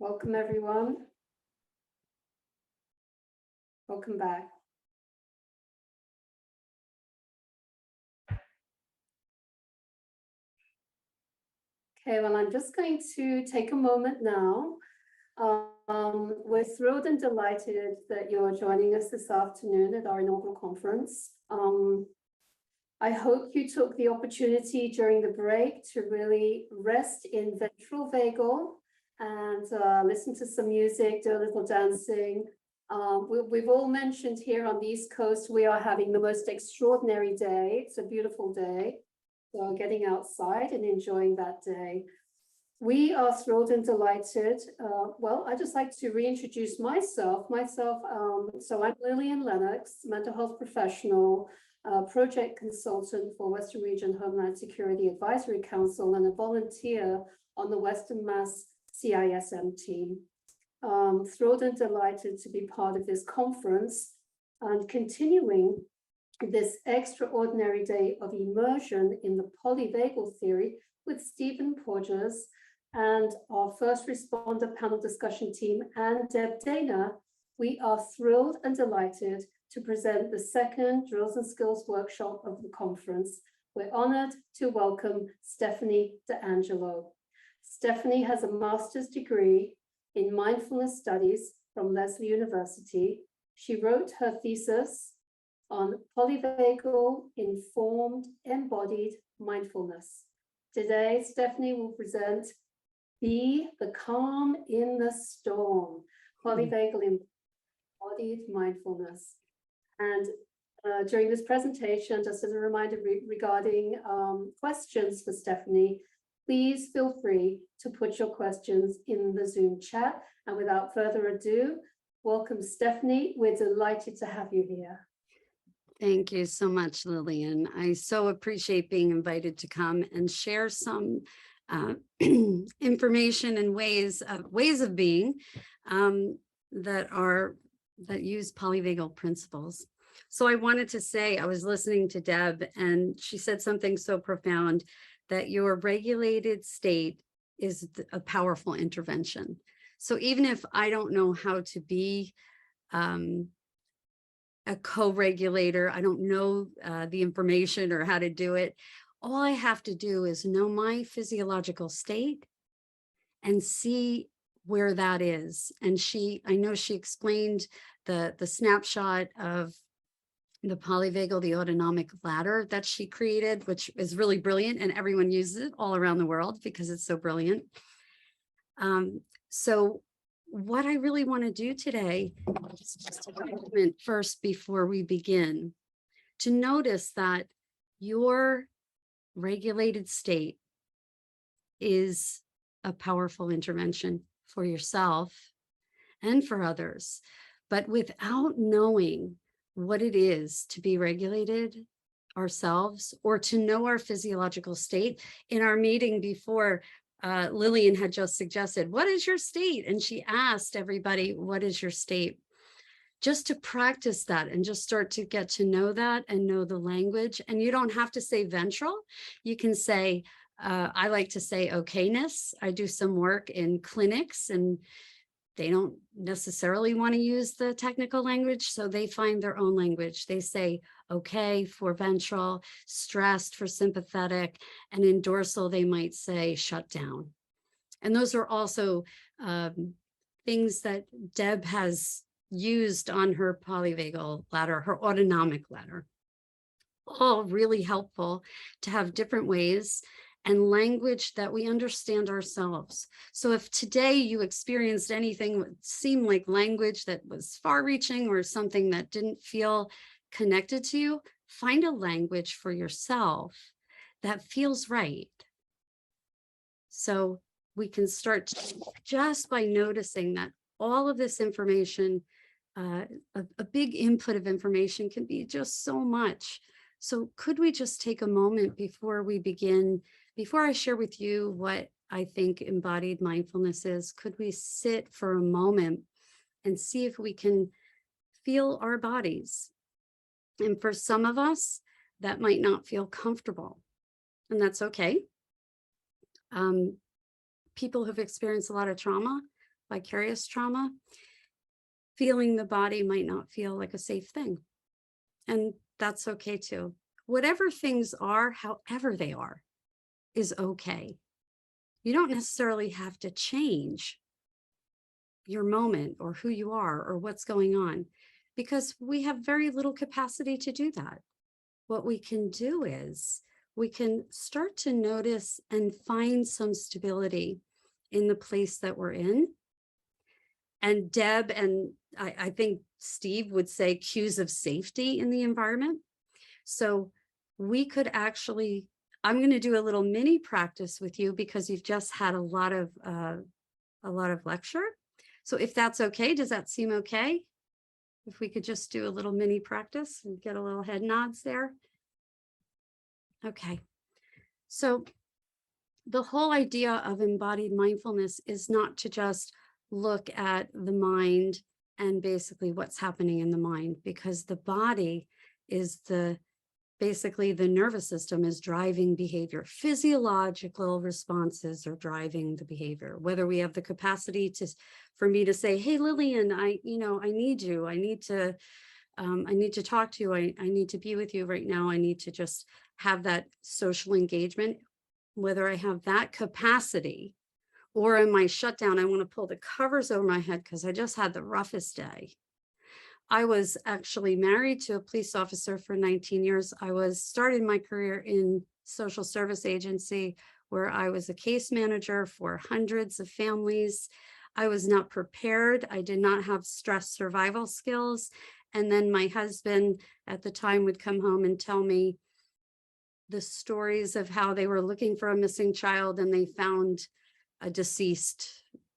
Welcome, everyone. Welcome back. Okay, well, I'm just going to take a moment now. We're thrilled and delighted that you're joining us this afternoon at our inaugural conference. I hope you took the opportunity during the break to really rest in ventral vagal and listen to some music, do a little dancing. We've all mentioned here on the East Coast, we are having the most extraordinary day. It's a beautiful day. So getting outside and enjoying that day. We are thrilled and delighted. Well, I'd just like to reintroduce myself. So I'm Lillian Lennox, mental health professional, project consultant for Western Region Homeland Security Advisory Council, and a volunteer on the Western Mass CISM team. Thrilled and delighted to be part of this conference and continuing this extraordinary day of immersion in the polyvagal theory with Stephen Porges and our first responder panel discussion team and Deb Dana. We are thrilled and delighted to present the second Drills and Skills workshop of the conference. We're honored to welcome Stephanie D'Angelo. Stephanie has a master's degree in mindfulness studies from Lesley University. She wrote her thesis on Polyvagal Informed Embodied Mindfulness. Today, Stephanie will present Be the Calm in the Storm, Polyvagal Embodied Mindfulness. And during this presentation, just as a reminder regarding questions for Stephanie, please feel free to put your questions in the Zoom chat. And without further ado, welcome, Stephanie. We're delighted to have you here. Thank you so much, Lillian. I so appreciate being invited to come and share some information and ways of being that use polyvagal principles. So I wanted to say, I was listening to Deb, and she said something so profound, that your regulated state is a powerful intervention. So even if I don't know how to be a co-regulator, I don't know the information or how to do it, all I have to do is know my physiological state and see where that is. And I know she explained the snapshot of the polyvagal, the autonomic ladder that she created, which is really brilliant, and everyone uses it all around the world because it's so brilliant. So what I really want to do today is just take a moment first before we begin to notice that your regulated state is a powerful intervention for yourself and for others. But without knowing what it is to be regulated ourselves or to know our physiological state, in our meeting before, Lillian had just suggested, what is your state? And she asked everybody, what is your state? Just to practice that and just start to get to know that and know the language. And you don't have to say ventral. You can say, I like to say okayness. I do some work in clinics and they don't necessarily want to use the technical language, so they find their own language. They say okay for ventral, stressed for sympathetic, and in dorsal, they might say shut down. And those are also things that Deb has used on her polyvagal ladder, her autonomic ladder. All really helpful to have different ways and language that we understand ourselves. So if today you experienced anything that seemed like language that was far-reaching or something that didn't feel connected to you, find a language for yourself that feels right. So we can start just by noticing that all of this information, a big input of information can be just so much. So could we just take a moment before we begin, before I share with you what I think embodied mindfulness is, could we sit for a moment and see if we can feel our bodies? And for some of us, that might not feel comfortable, and that's okay. People who've experienced a lot of trauma vicarious trauma, feeling the body might not feel like a safe thing. And that's okay too. Whatever things are, however they are, is okay. You don't necessarily have to change your moment or who you are or what's going on, because we have very little capacity to do that. What we can do is we can start to notice and find some stability in the place that we're in. And Deb and I think Steve would say cues of safety in the environment. So we could actually, I'm going to do a little mini practice with you because you've just had a lot of lecture. So if that's okay, does that seem okay? If we could just do a little mini practice and get a little head nods there. Okay. So the whole idea of embodied mindfulness is not to just look at the mind and basically what's happening in the mind, because the body is basically the nervous system is driving behavior. Physiological responses are driving the behavior. Whether we have the capacity for me to say, hey, Lillian, I need you. I need to talk to you. I need to be with you right now. I need to just have that social engagement. Whether I have that capacity or in my shutdown, I want to pull the covers over my head because I just had the roughest day. I was actually married to a police officer for 19 years. I started my career in social service agency where I was a case manager for hundreds of families. I was not prepared. I did not have stress survival skills. And then my husband at the time would come home and tell me the stories of how they were looking for a missing child and they found a deceased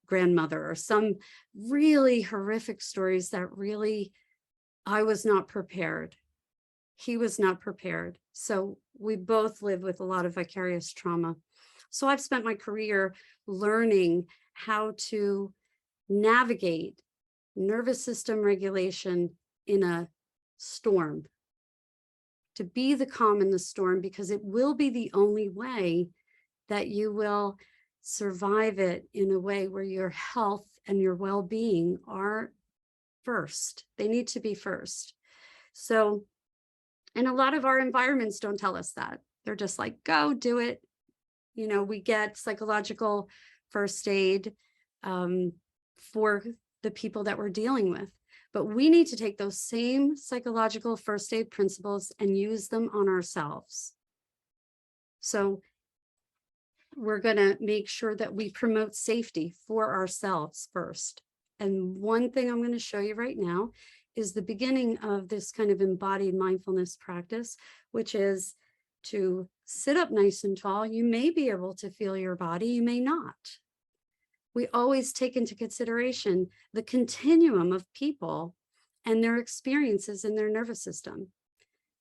grandmother, or some really horrific stories that really, I was not prepared. He was not prepared. So we both live with a lot of vicarious trauma. So I've spent my career learning how to navigate nervous system regulation in a storm, to be the calm in the storm, because it will be the only way that you will survive it in a way where your health and your well-being are first. They need to be first. So, and a lot of our environments don't tell us that. They're just like, go do it. You know, we get psychological first aid for the people that we're dealing with. But we need to take those same psychological first aid principles and use them on ourselves. So we're going to make sure that we promote safety for ourselves first. And one thing I'm going to show you right now is the beginning of this kind of embodied mindfulness practice, which is to sit up nice and tall. You may be able to feel your body, you may not. We always take into consideration the continuum of people and their experiences in their nervous system.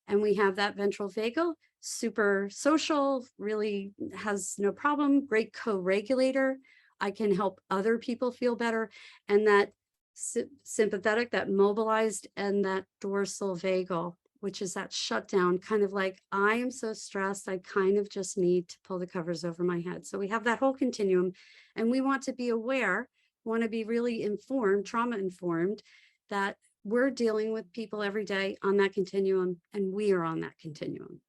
And we have that ventral vagal, super social, really has no problem, great co-regulator. I can help other people feel better. And that sympathetic, that mobilized, and that dorsal vagal, which is that shutdown, kind of like, I am so stressed, I kind of just need to pull the covers over my head. So we have that whole continuum, and we want to be aware, want to be really informed, trauma informed, that we're dealing with people every day on that continuum, and we are on that continuum.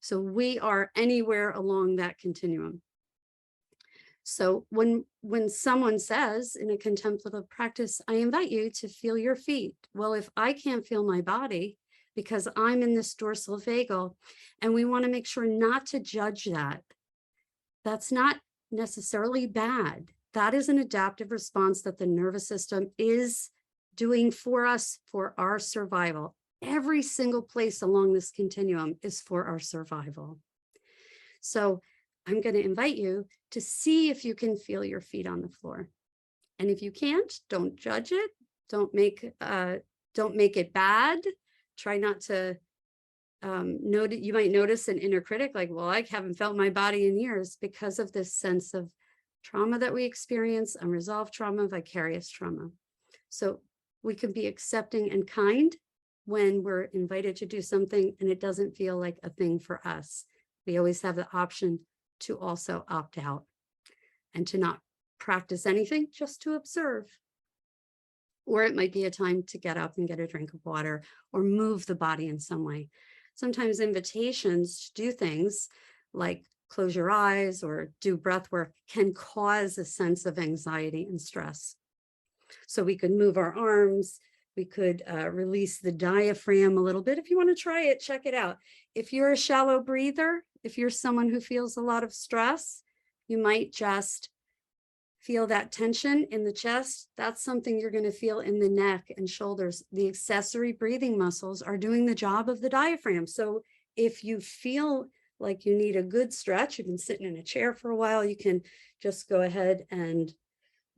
So we are anywhere along that continuum. So when someone says in a contemplative practice, I invite you to feel your feet. Well, if I can't feel my body because I'm in this dorsal vagal, and we want to make sure not to judge that. That's not necessarily bad. That is an adaptive response that the nervous system is doing for us for our survival. Every single place along this continuum is for our survival. So I'm going to invite you to see if you can feel your feet on the floor. And if you can't, don't judge it. Don't make it bad. Try not to notice. You might notice an inner critic like, well, I haven't felt my body in years, because of this sense of trauma that we experience, unresolved trauma, vicarious trauma. So we can be accepting and kind when we're invited to do something and it doesn't feel like a thing for us. We always have the option to also opt out and to not practice anything, just to observe. Or it might be a time to get up and get a drink of water or move the body in some way. Sometimes invitations to do things like close your eyes or do breath work can cause a sense of anxiety and stress. So we could move our arms, we could release the diaphragm a little bit. If you want to try it, check it out. If you're a shallow breather, if you're someone who feels a lot of stress, you might just feel that tension in the chest. That's something you're going to feel in the neck and shoulders. The accessory breathing muscles are doing the job of the diaphragm. So if you feel like you need a good stretch, you've been sitting in a chair for a while, you can just go ahead and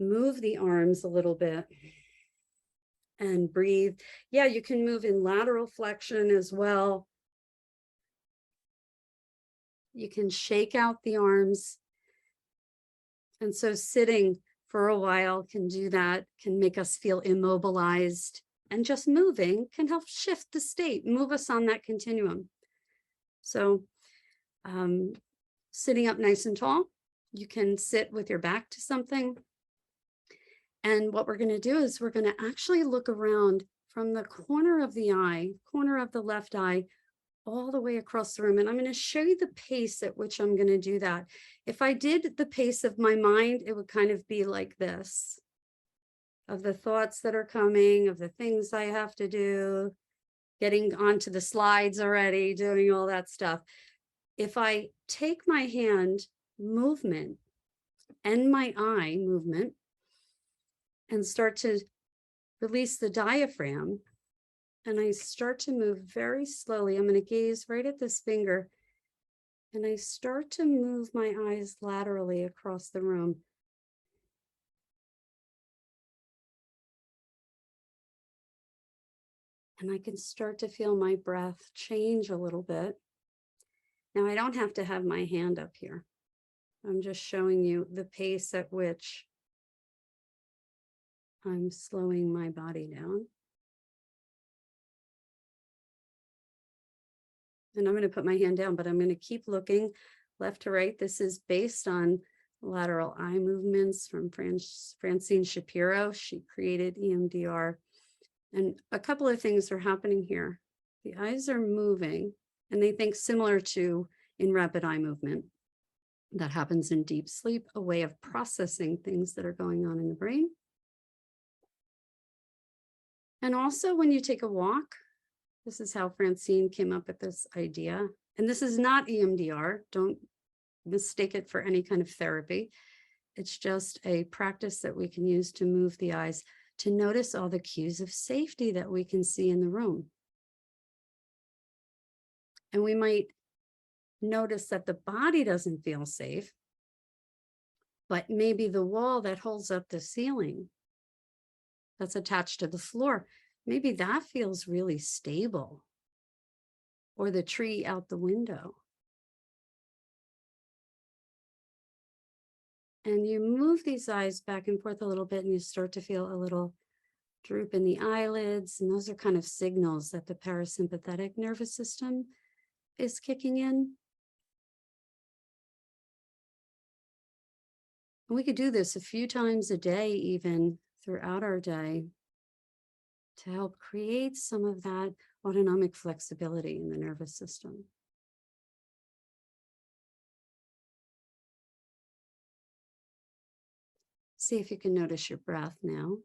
move the arms a little bit and breathe. Yeah, you can move in lateral flexion as well. You can shake out the arms. And so sitting for a while can do that, can make us feel immobilized, and just moving can help shift the state, move us on that continuum. So sitting up nice and tall, you can sit with your back to something. And what we're going to do is we're going to actually look around from the corner of the eye, corner of the left eye, all the way across the room. And I'm going to show you the pace at which I'm going to do that. If I did the pace of my mind, it would kind of be like this, of the thoughts that are coming, of the things I have to do, getting onto the slides already, doing all that stuff. If I take my hand movement and my eye movement and start to release the diaphragm, and I start to move very slowly, I'm going to gaze right at this finger, and I start to move my eyes laterally across the room. And I can start to feel my breath change a little bit. Now, I don't have to have my hand up here. I'm just showing you the pace at which I'm slowing my body down. And I'm going to put my hand down, but I'm going to keep looking left to right. This is based on lateral eye movements from Francine Shapiro. She created EMDR. And a couple of things are happening here. The eyes are moving, and they think similar to in rapid eye movement. That happens in deep sleep, a way of processing things that are going on in the brain. And also when you take a walk, this is how Francine came up with this idea. And this is not EMDR. Don't mistake it for any kind of therapy. It's just a practice that we can use to move the eyes, to notice all the cues of safety that we can see in the room. And we might notice that the body doesn't feel safe, but maybe the wall that holds up the ceiling that's attached to the floor, maybe that feels really stable, or the tree out the window. And you move these eyes back and forth a little bit, and you start to feel a little droop in the eyelids. And those are kind of signals that the parasympathetic nervous system is kicking in. And we could do this a few times a day, even throughout our day, to help create some of that autonomic flexibility in the nervous system. See if you can notice your breath now.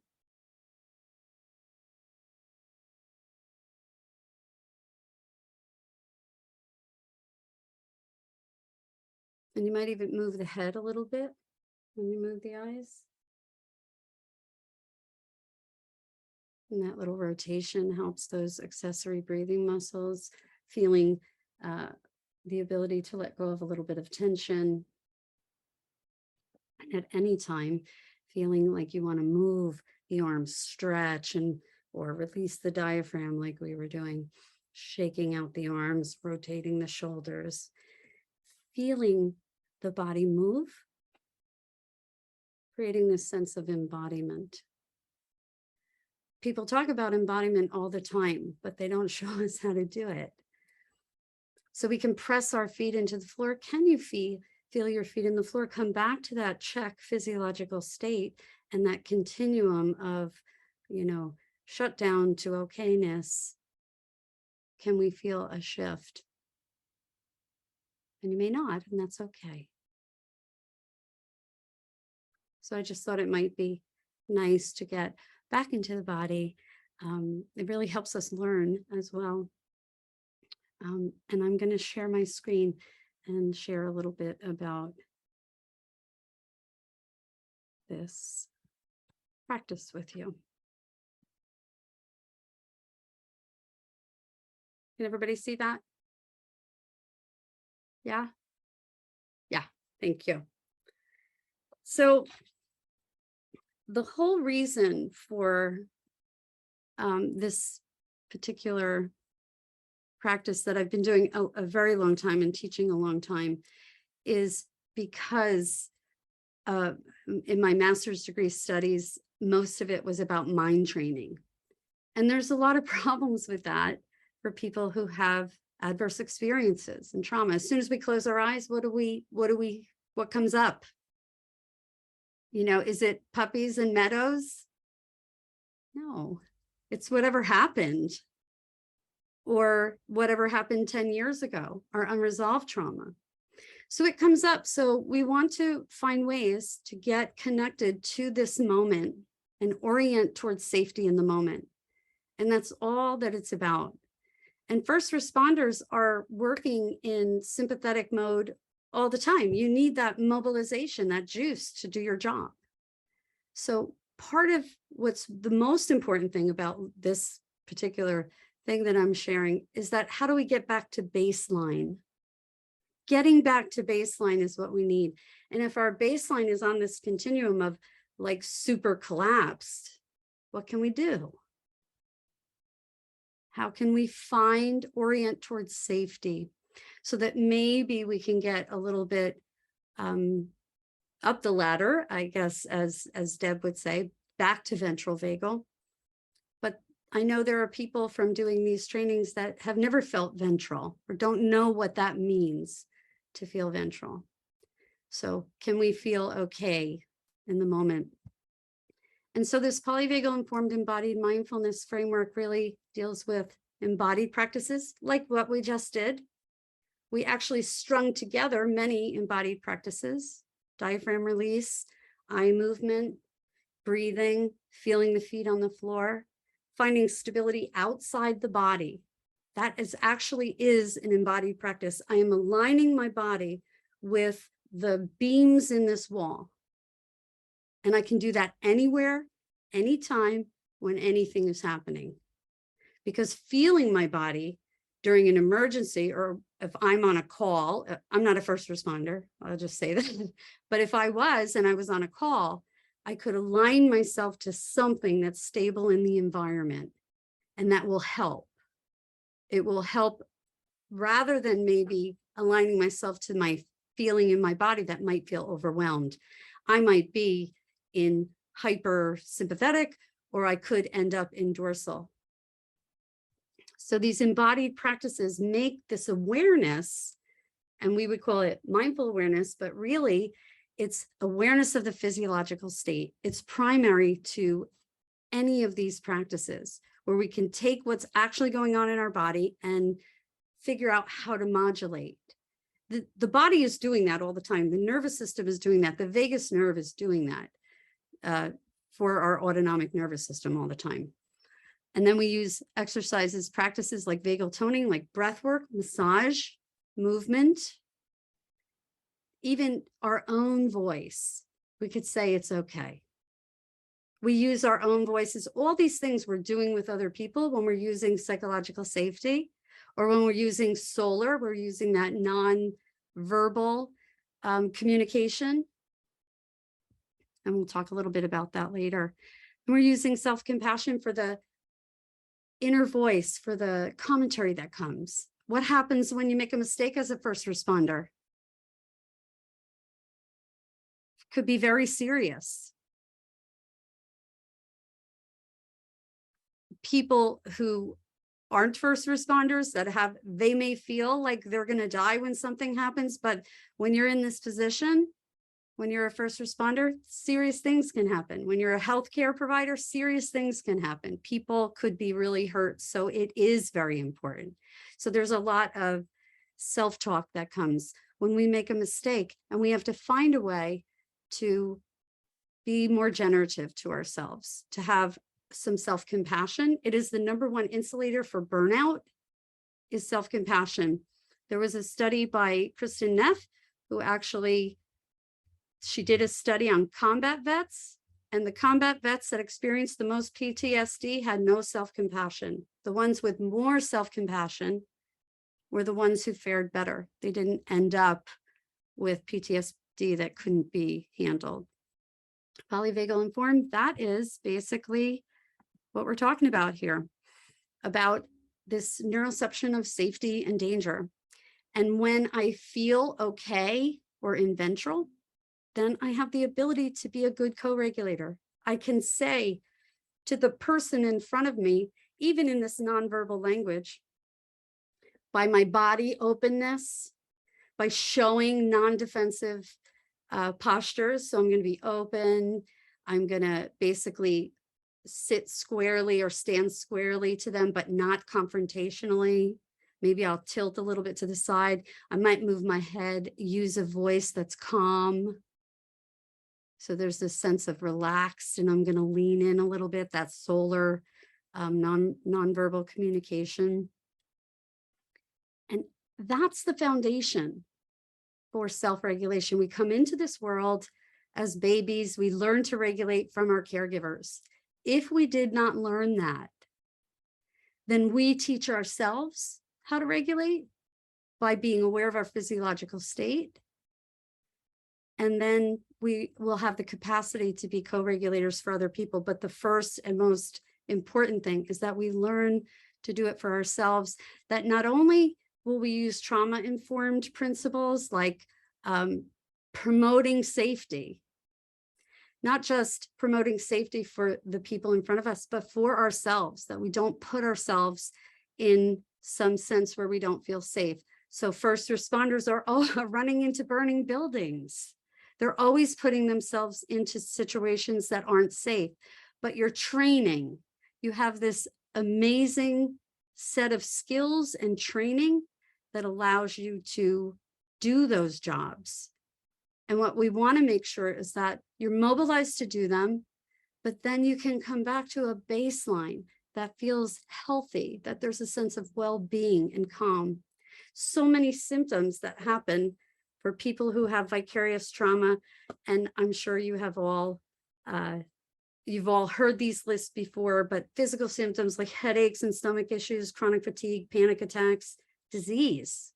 And you might even move the head a little bit when you move the eyes. And that little rotation helps those accessory breathing muscles, feeling the ability to let go of a little bit of tension. And at any time, feeling like you want to move the arms, stretch, or release the diaphragm like we were doing, shaking out the arms, rotating the shoulders, feeling the body move, creating this sense of embodiment. People talk about embodiment all the time, but they don't show us how to do it. So we can press our feet into the floor. Can you Feel your feet in the floor. Come back to that check physiological state and that continuum of, shut down to okayness. Can we feel a shift? And you may not, and that's okay. So I just thought it might be nice to get back into the body. It really helps us learn as well. And I'm going to share my screen and share a little bit about this practice with you. Can everybody see that? Yeah? Yeah, thank you. So the whole reason for this particular practice that I've been doing a very long time and teaching a long time is because in my master's degree studies, most of it was about mind training. And there's a lot of problems with that for people who have adverse experiences and trauma. As soon as we close our eyes, what comes up? Is it puppies and meadows? No, it's whatever happened or whatever happened 10 years ago, our unresolved trauma. So it comes up. So we want to find ways to get connected to this moment and orient towards safety in the moment. And that's all that it's about. And first responders are working in sympathetic mode all the time. You need that mobilization, that juice to do your job. So part of what's the most important thing about this particular thing that I'm sharing is that how do we get back to baseline? Getting back to baseline is what we need. And if our baseline is on this continuum of like super collapsed, what can we do? How can we orient towards safety so that maybe we can get a little bit up the ladder, I guess, as Deb would say, back to ventral vagal. But I know there are people from doing these trainings that have never felt ventral or don't know what that means to feel ventral. So can we feel okay in the moment? And so this Polyvagal Informed Embodied Mindfulness framework really deals with embodied practices like what we just did. We actually strung together many embodied practices: diaphragm release, eye movement, breathing, feeling the feet on the floor, finding stability outside the body. That actually is an embodied practice. I am aligning my body with the beams in this wall. And I can do that anywhere, anytime, when anything is happening. Because feeling my body during an emergency, or if I'm on a call, I'm not a first responder, I'll just say that. But if I was and I was on a call, I could align myself to something that's stable in the environment, and that will help. It will help rather than maybe aligning myself to my feeling in my body that might feel overwhelmed. I might be in hyper-sympathetic, or I could end up in dorsal. So these embodied practices make this awareness, and we would call it mindful awareness, but really it's awareness of the physiological state. It's primary to any of these practices, where we can take what's actually going on in our body and figure out how to modulate. The body is doing that all the time. The nervous system is doing that. The vagus nerve is doing that for our autonomic nervous system all the time. And then we use exercises, practices like vagal toning, like breathwork, massage, movement, even our own voice. We could say it's okay. We use our own voices. All these things we're doing with other people when we're using psychological safety, or when we're using solar, we're using that non-verbal communication. And we'll talk a little bit about that later. And we're using self-compassion for the inner voice, for the commentary that comes. What happens when you make a mistake as a first responder? Could be very serious. People who aren't first responders they may feel like they're going to die when something happens, but when you're in this position, when you're a first responder, serious things can happen. When you're a healthcare provider, serious things can happen. People could be really hurt. So it is very important. So there's a lot of self-talk that comes when we make a mistake, and we have to find a way to be more generative to ourselves, to have some self-compassion. It is the #1 insulator for burnout, is self-compassion. There was a study by Kristen Neff, who actually, she did a study on combat vets, and the combat vets that experienced the most PTSD had no self-compassion. The ones with more self-compassion were the ones who fared better. They didn't end up with PTSD that couldn't be handled. Polyvagal Informed, that is basically what we're talking about here, about this neuroception of safety and danger. And when I feel okay or in ventral, then I have the ability to be a good co-regulator. I can say to the person in front of me, even in this nonverbal language, by my body openness, by showing non-defensive postures. So I'm going to be open. I'm going to basically sit squarely or stand squarely to them, but not confrontationally. Maybe I'll tilt a little bit to the side. I might move my head, use a voice that's calm. So there's this sense of relaxed, and I'm going to lean in a little bit. That's solar nonverbal communication. And that's the foundation for self-regulation. We come into this world as babies. We learn to regulate from our caregivers. If we did not learn that, then we teach ourselves how to regulate by being aware of our physiological state. And then we will have the capacity to be co-regulators for other people. But the first and most important thing is that we learn to do it for ourselves, that not only will we use trauma-informed principles like promoting safety, not just promoting safety for the people in front of us, but for ourselves, that we don't put ourselves in some sense where we don't feel safe. So first responders are all running into burning buildings. They're always putting themselves into situations that aren't safe, but you're training. You have this amazing set of skills and training that allows you to do those jobs. And what we want to make sure is that you're mobilized to do them, but then you can come back to a baseline that feels healthy, that there's a sense of well-being and calm. So many symptoms that happen for people who have vicarious trauma, and I'm sure you have all, you've all heard these lists before, but physical symptoms like headaches and stomach issues, chronic fatigue, panic attacks, disease,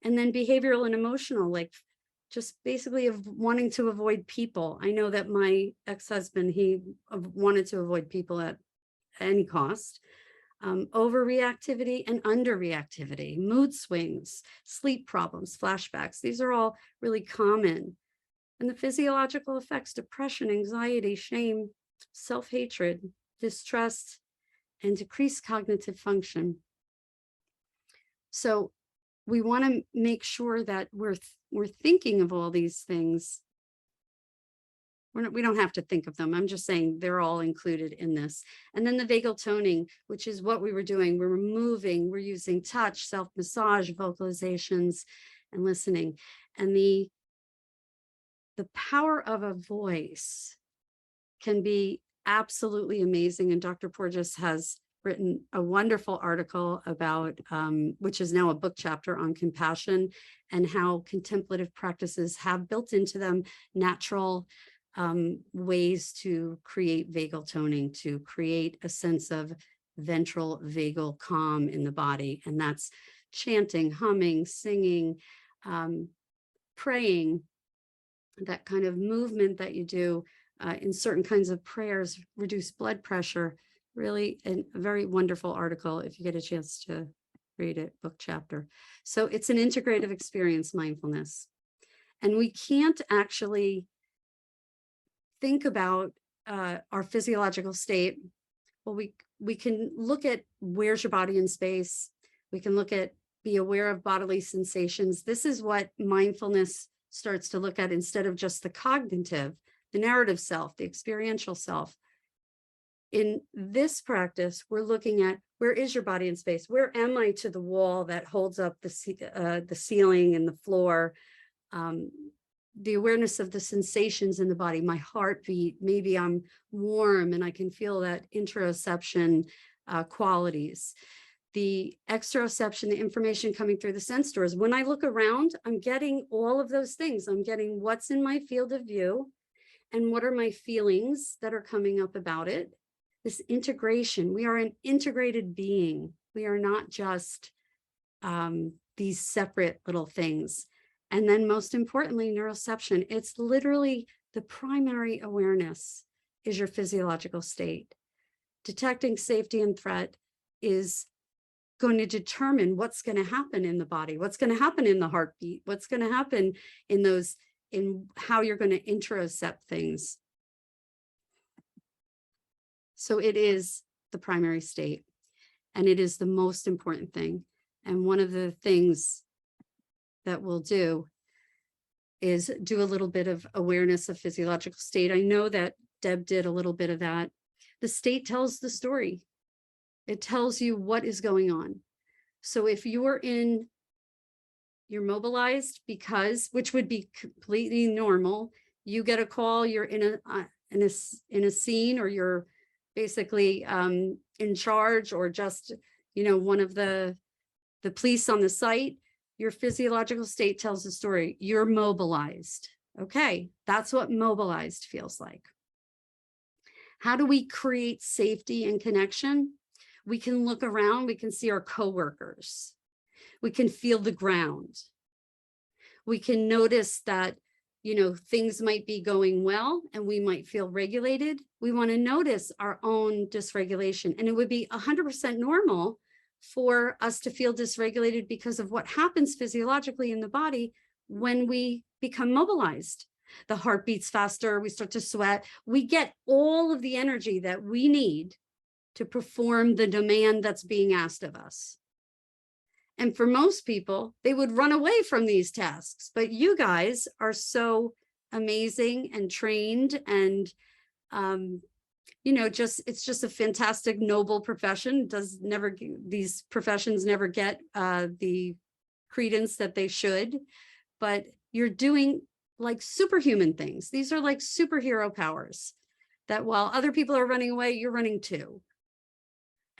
and then behavioral and emotional, like just basically of wanting to avoid people. I know that my ex-husband, he wanted to avoid people at any cost. Overreactivity and underreactivity, mood swings, sleep problems, flashbacks. These are all really common. And the physiological effects: depression, anxiety, shame, self-hatred, distrust, and decreased cognitive function. So we want to make sure that we're thinking of all these things. We don't have to think of them. I'm just saying they're all included in this. And then the vagal toning, which is what we were doing. We're moving, we're using touch, self-massage, vocalizations, and listening. And the power of a voice can be absolutely amazing. And Dr. Porges has written a wonderful article about, which is now a book chapter on compassion, and how contemplative practices have built into them natural ways to create vagal toning, to create a sense of ventral vagal calm in the body. And that's chanting, humming, singing, praying, that kind of movement that you do in certain kinds of prayers, reduce blood pressure. Really a very wonderful article if you get a chance to read it, book chapter. So it's an integrative experience, mindfulness. And we can't actually think about our physiological state Well, we can look at where's your body in space. We can look at, be aware of bodily sensations. This is what mindfulness starts to look at instead of just the cognitive, the narrative self, the experiential self. In this practice, we're looking at, where is your body in space? Where am I to the wall that holds up the ceiling and the floor? The awareness of the sensations in the body, my heartbeat, maybe I'm warm and I can feel that interoception qualities. The exteroception, the information coming through the sense doors. When I look around, I'm getting all of those things. I'm getting what's in my field of view and what are my feelings that are coming up about it. This integration, we are an integrated being. We are not just these separate little things. And then most importantly, neuroception, it's literally the primary awareness is your physiological state. Detecting safety and threat is going to determine what's going to happen in the body, what's going to happen in the heartbeat, what's going to happen in those, in how you're going to interocept things. So it is the primary state, and it is the most important thing. And one of the things that we'll do is do a little bit of awareness of physiological state. I know that Deb did a little bit of that. The state tells the story. It tells you what is going on. So if you're mobilized because, which would be completely normal, you get a call, you're in a scene, or you're basically in charge, or just, one of the police on the site, your physiological state tells the story. You're mobilized. Okay, that's what mobilized feels like. How do we create safety and connection? We can look around, we can see our coworkers. We can feel the ground. We can notice that, things might be going well and we might feel regulated. We want to notice our own dysregulation, and it would be 100% normal for us to feel dysregulated because of what happens physiologically in the body when we become mobilized. The heart beats faster, we start to sweat, we get all of the energy that we need to perform the demand that's being asked of us. And for most people, they would run away from these tasks, but you guys are so amazing and trained, and it's just a fantastic, noble profession. These professions never get the credence that they should, but you're doing like superhuman things. These are like superhero powers that while other people are running away, you're running too.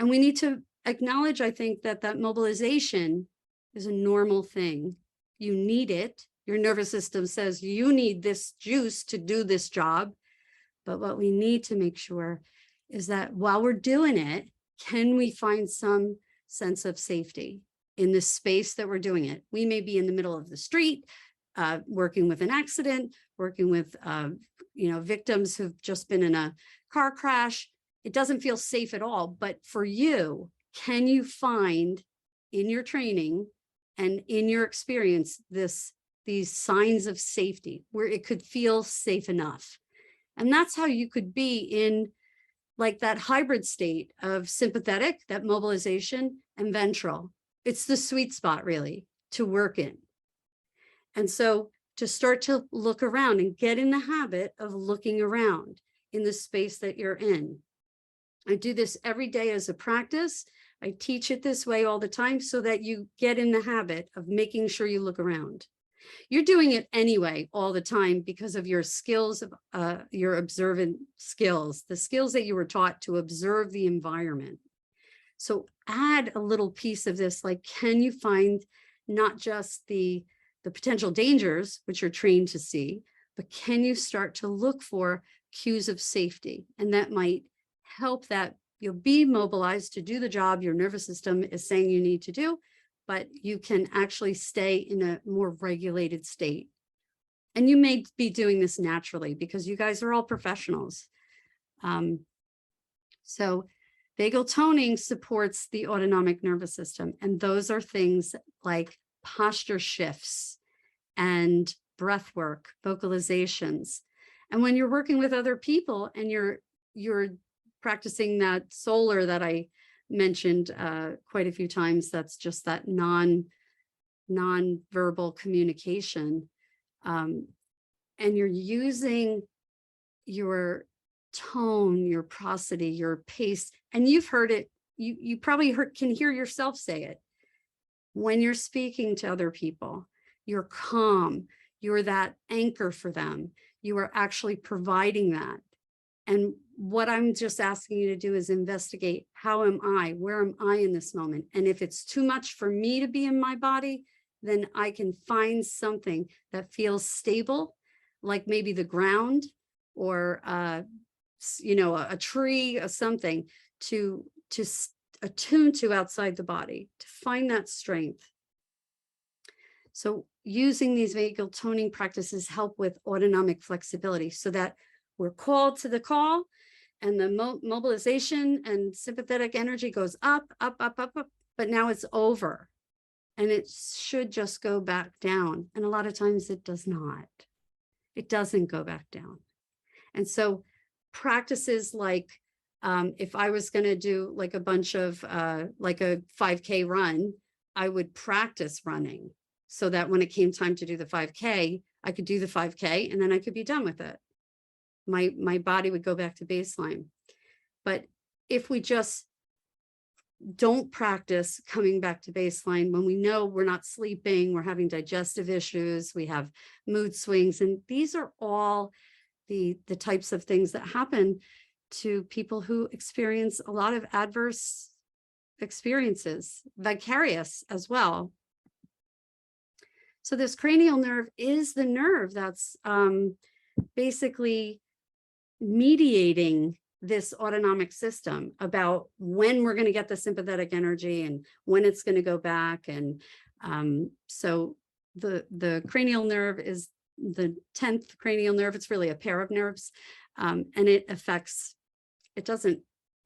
And we need to acknowledge, I think, that mobilization is a normal thing. You need it. Your nervous system says you need this juice to do this job. But what we need to make sure is that while we're doing it, can we find some sense of safety in the space that we're doing it? We may be in the middle of the street, working with an accident, working with, victims who've just been in a car crash. It doesn't feel safe at all. But for you, can you find in your training and in your experience these signs of safety where it could feel safe enough? And that's how you could be in like that hybrid state of sympathetic, that mobilization, and ventral. It's the sweet spot really to work in. And so to start to look around and get in the habit of looking around in the space that you're in. I do this every day as a practice. I teach it this way all the time so that you get in the habit of making sure you look around. You're doing it anyway all the time because of your skills, your observant skills, the skills that you were taught to observe the environment. So add a little piece of this, like, can you find not just the potential dangers, which you're trained to see, but can you start to look for cues of safety? And that might help that you'll be mobilized to do the job your nervous system is saying you need to do, but you can actually stay in a more regulated state. And you may be doing this naturally because you guys are all professionals. So vagal toning supports the autonomic nervous system. And those are things like posture shifts and breath work, vocalizations. And when you're working with other people and you're practicing that solar that I mentioned quite a few times. That's just that non-verbal communication. And you're using your tone, your prosody, your pace, and you've heard it. You probably can hear yourself say it. When you're speaking to other people, you're calm, you're that anchor for them. You are actually providing that. And what I'm just asking you to do is investigate, how am I? Where am I in this moment? And if it's too much for me to be in my body, then I can find something that feels stable, like maybe the ground or a tree or something to attune to outside the body, to find that strength. So using these vagal toning practices help with autonomic flexibility so that we're called to the call and the mobilization and sympathetic energy goes up, up, up, up, up, but now it's over and it should just go back down. And a lot of times it does not. It doesn't go back down. And so practices like, if I was going to do like a bunch of like a 5K run, I would practice running so that when it came time to do the 5K, I could do the 5K and then I could be done with it. My body would go back to baseline. But if we just don't practice coming back to baseline, when we know we're not sleeping, we're having digestive issues, we have mood swings, and these are all the types of things that happen to people who experience a lot of adverse experiences, vicarious as well. So this cranial nerve is the nerve that's basically mediating this autonomic system about when we're going to get the sympathetic energy and when it's going to go back. And so the cranial nerve is the 10th cranial nerve. It's really a pair of nerves, and it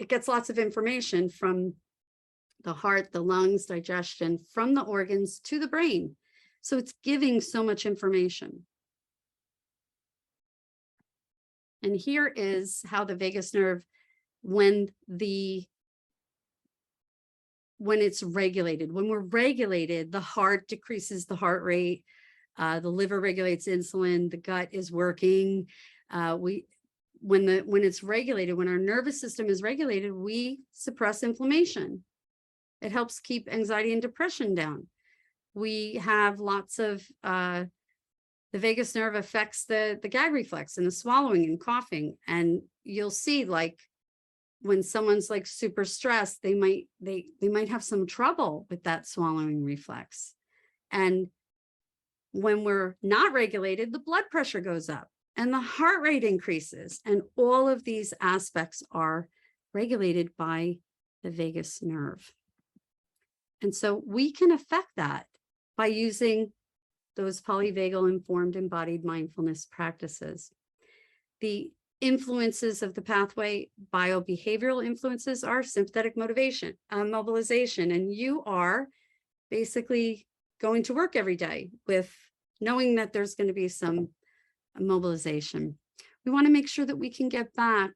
gets lots of information from the heart, the lungs, digestion, from the organs to the brain. So it's giving so much information. And here is how the vagus nerve, when it's regulated, when we're regulated, the heart decreases the heart rate, the liver regulates insulin, the gut is working. When it's regulated, when our nervous system is regulated, we suppress inflammation. It helps keep anxiety and depression down. We have lots of the vagus nerve affects the gag reflex and the swallowing and coughing. And you'll see, like, when someone's like super stressed, they might have some trouble with that swallowing reflex. And when we're not regulated, the blood pressure goes up and the heart rate increases. And all of these aspects are regulated by the vagus nerve. And so we can affect that by using those Polyvagal Informed Embodied Mindfulness practices. The influences of the pathway, biobehavioral influences, are sympathetic motivation, mobilization, and you are basically going to work every day with knowing that there's going to be some mobilization. We want to make sure that we can get back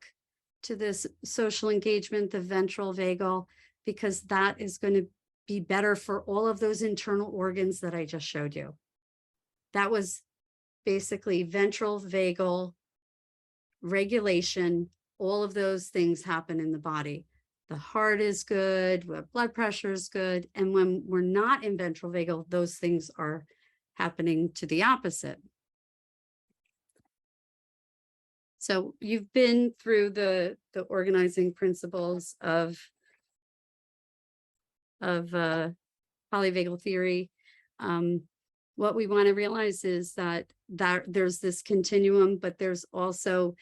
to this social engagement, the ventral vagal, because that is going to be better for all of those internal organs that I just showed you. That was basically ventral vagal regulation. All of those things happen in the body. The heart is good, blood pressure is good. And when we're not in ventral vagal, those things are happening to the opposite. So you've been through the organizing principles of polyvagal theory. What we want to realize is that there's this continuum, but there's also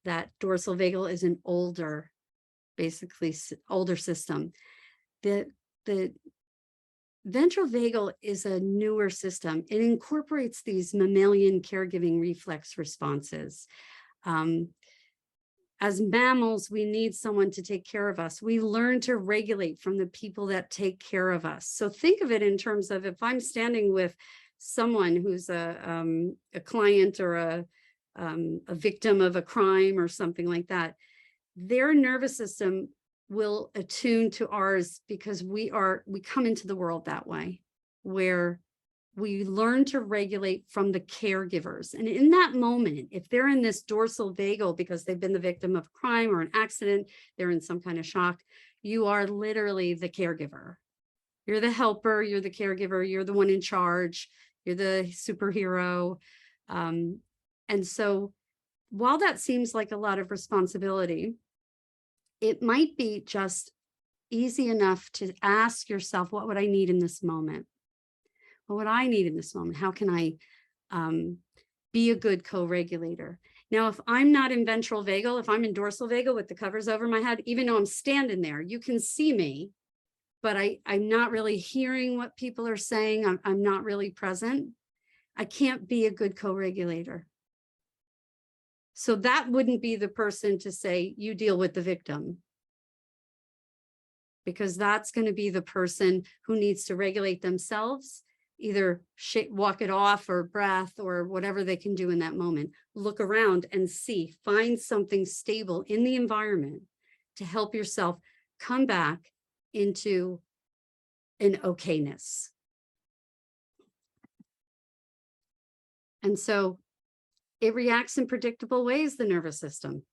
that dorsal vagal is an older, basically older system. The ventral vagal is a newer system. It incorporates these mammalian caregiving reflex responses. As mammals, we need someone to take care of us. We learn to regulate from the people that take care of us. So think of it in terms of, if I'm standing with someone who's a client or a victim of a crime or something like that, their nervous system will attune to ours because we come into the world that way, where we learn to regulate from the caregivers. And in that moment, if they're in this dorsal vagal because they've been the victim of a crime or an accident, they're in some kind of shock, you are literally the caregiver. You're the helper, you're the caregiver, you're the one in charge, you're the superhero. And so while that seems like a lot of responsibility, it might be just easy enough to ask yourself, what would I need in this moment? What would I need in this moment? How can I be a good co-regulator? Now, if I'm not in ventral vagal, if I'm in dorsal vagal with the covers over my head, even though I'm standing there, you can see me, but I'm not really hearing what people are saying. I'm not really present. I can't be a good co-regulator. So that wouldn't be the person to say, you deal with the victim. Because that's going to be the person who needs to regulate themselves, either walk it off or breath or whatever they can do in that moment. Look around and see, find something stable in the environment to help yourself come back into an okayness. And so it reacts in predictable ways, the nervous system.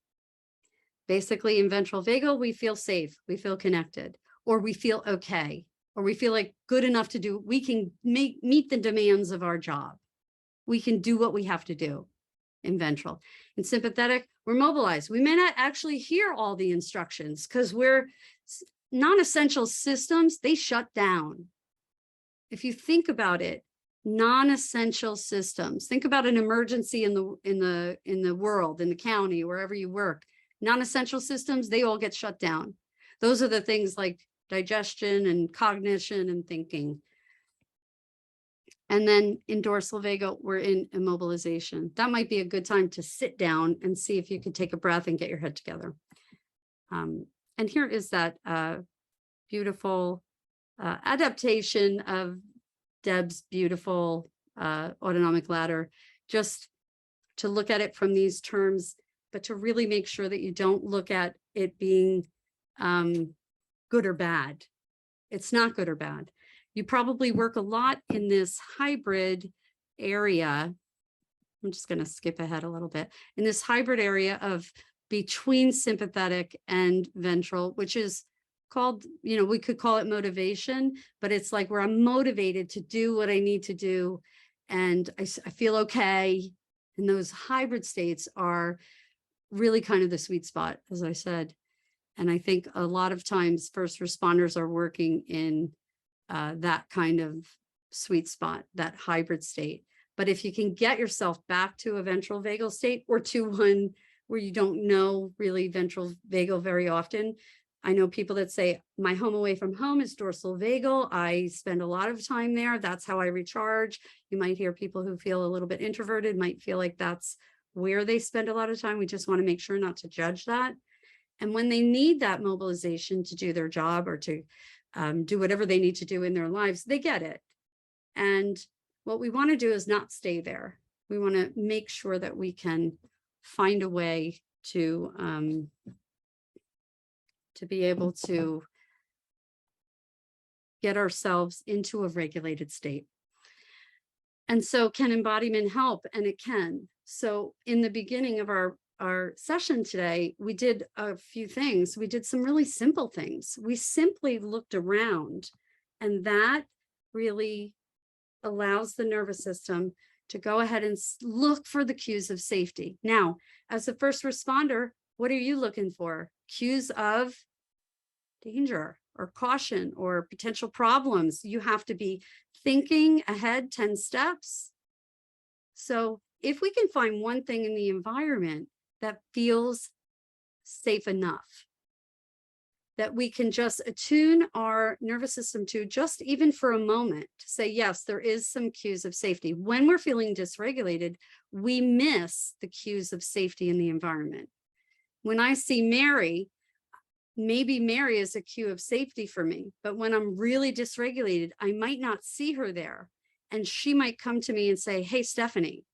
Basically, in ventral vagal, we feel safe, we feel connected, or we feel okay, or we feel like good enough to do, we can meet the demands of our job. We can do what we have to do in ventral. In sympathetic, we're mobilized. We may not actually hear all the instructions because we're non-essential systems, they shut down. If you think about it, non-essential systems, think about an emergency in the world, in the county, wherever you work. Non-essential systems, they all get shut down. Those are the things like digestion and cognition and thinking. And then in dorsal vagal, we're in immobilization. That might be a good time to sit down and see if you can take a breath and get your head together. And here is that beautiful adaptation of Deb's beautiful autonomic ladder, just to look at it from these terms, but to really make sure that you don't look at it being good or bad. It's not good or bad. You probably work a lot in this hybrid area. I'm just going to skip ahead a little bit. In this hybrid area of between sympathetic and ventral, which is called, we could call it motivation, but it's like where I'm motivated to do what I need to do. And I feel okay. And those hybrid states are really kind of the sweet spot, as I said. And I think a lot of times first responders are working in that kind of sweet spot, that hybrid state. But if you can get yourself back to a ventral vagal state or to one where you don't know really ventral vagal very often, I know people that say, my home away from home is dorsal vagal. I spend a lot of time there. That's how I recharge. You might hear people who feel a little bit introverted might feel like that's where they spend a lot of time. We just want to make sure not to judge that. And when they need that mobilization to do their job or to do whatever they need to do in their lives, they get it. And what we want to do is not stay there. We want to make sure that we can find a way to be able to get ourselves into a regulated state. And so can embodiment help? And it can. So in the beginning of our session today, we did a few things. We did some really simple things. We simply looked around, and that really allows the nervous system to go ahead and look for the cues of safety. Now, as a first responder, what are you looking for? Cues of danger or caution or potential problems. You have to be thinking ahead 10 steps. So if we can find one thing in the environment that feels safe enough, that we can just attune our nervous system to, just even for a moment, to say, yes, there is some cues of safety. When we're feeling dysregulated, we miss the cues of safety in the environment. When I see Mary, maybe Mary is a cue of safety for me, but when I'm really dysregulated, I might not see her there. And she might come to me and say, hey, Stephanie,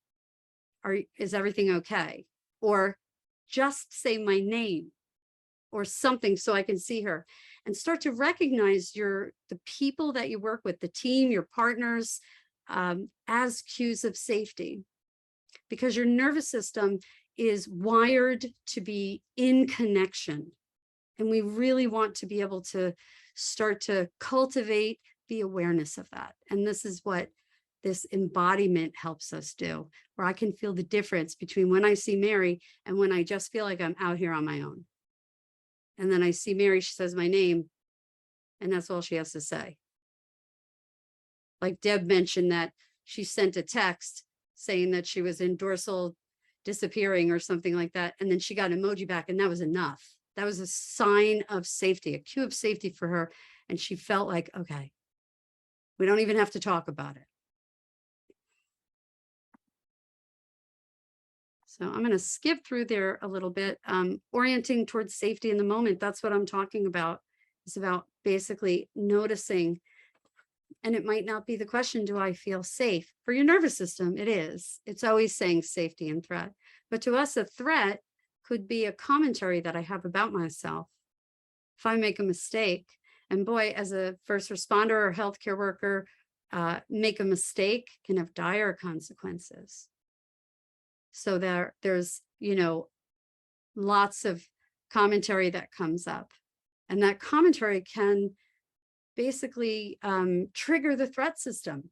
is everything okay? Or just say my name. or something so I can see her, and start to recognize the people that you work with, the team, your partners, as cues of safety, because your nervous system is wired to be in connection. And we really want to be able to start to cultivate the awareness of that. And this is what this embodiment helps us do, where I can feel the difference between when I see Mary and when I just feel like I'm out here on my own. And then I see Mary, she says my name, and that's all she has to say. Like Deb mentioned that she sent a text saying that she was in dorsal disappearing or something like that. And then she got an emoji back, and that was enough. That was a sign of safety, a cue of safety for her. And she felt like, okay, we don't even have to talk about it. So I'm going to skip through there a little bit. Orienting towards safety in the moment. That's what I'm talking about. It's about basically noticing. And it might not be the question, do I feel safe? For your nervous system, it is. It's always saying safety and threat. But to us, a threat could be a commentary that I have about myself. If I make a mistake, and boy, as a first responder or healthcare worker, make a mistake can have dire consequences. So there's, lots of commentary that comes up. And that commentary can basically trigger the threat system.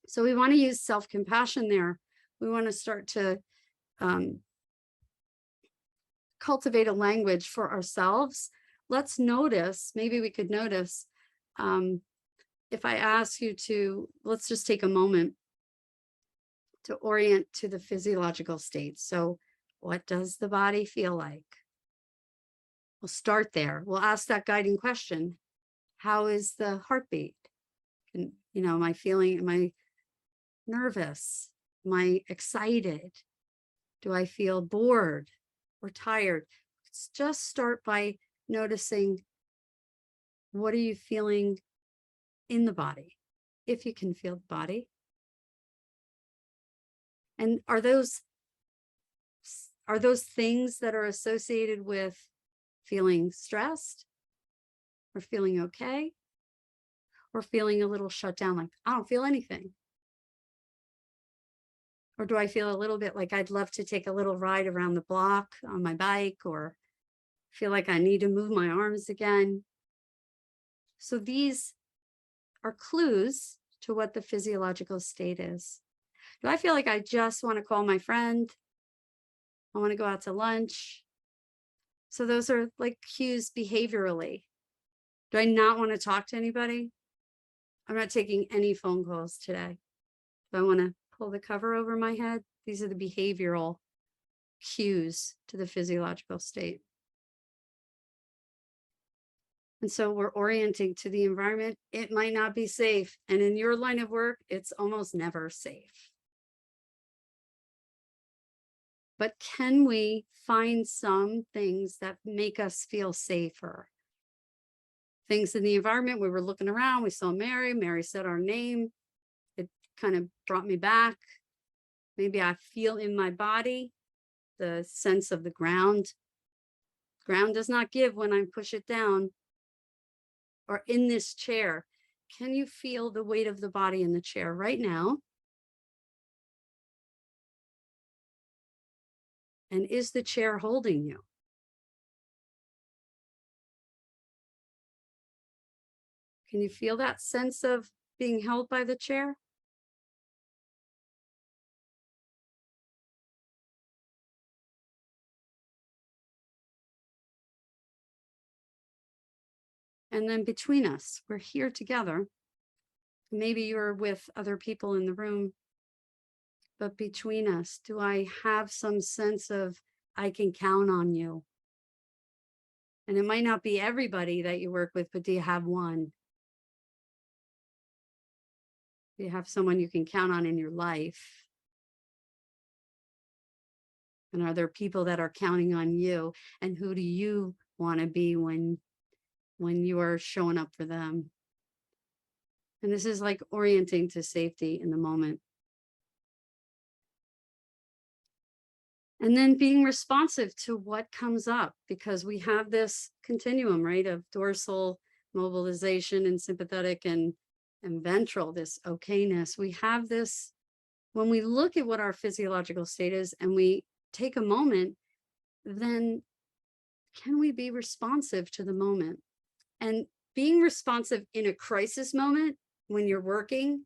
So we want to use self-compassion there. We want to start to cultivate a language for ourselves. Let's notice, maybe we could notice, if I ask you to, let's just take a moment to orient to the physiological state. So what does the body feel like? We'll start there. We'll ask that guiding question. How is the heartbeat? And, am I nervous? Am I excited? Do I feel bored or tired? Let's just start by noticing, what are you feeling in the body, if you can feel the body? And are those things that are associated with feeling stressed, or feeling okay, or feeling a little shut down, like I don't feel anything? Or do I feel a little bit like I'd love to take a little ride around the block on my bike, or feel like I need to move my arms again? So these are clues to what the physiological state is. Do I feel like I just want to call my friend? I want to go out to lunch. So those are like cues behaviorally. Do I not want to talk to anybody? I'm not taking any phone calls today. Do I want to pull the cover over my head? These are the behavioral cues to the physiological state. And so we're orienting to the environment. It might not be safe. And in your line of work, it's almost never safe. But can we find some things that make us feel safer? Things in the environment, we were looking around, we saw Mary said our name. It kind of brought me back. Maybe I feel in my body the sense of the ground. Ground does not give when I push it down. Or in this chair, can you feel the weight of the body in the chair right now? And is the chair holding you? Can you feel that sense of being held by the chair? And then between us, we're here together. Maybe you're with other people in the room, but between us, do I have some sense of I can count on you? And it might not be everybody that you work with, but do you have one? Do you have someone you can count on in your life? And are there people that are counting on you? And who do you want to be when you are showing up for them? And this is like orienting to safety in the moment. And then being responsive to what comes up, because we have this continuum, right, of dorsal mobilization and sympathetic and ventral, this okayness. We have this, when we look at what our physiological state is and we take a moment, then can we be responsive to the moment? And being responsive in a crisis moment when you're working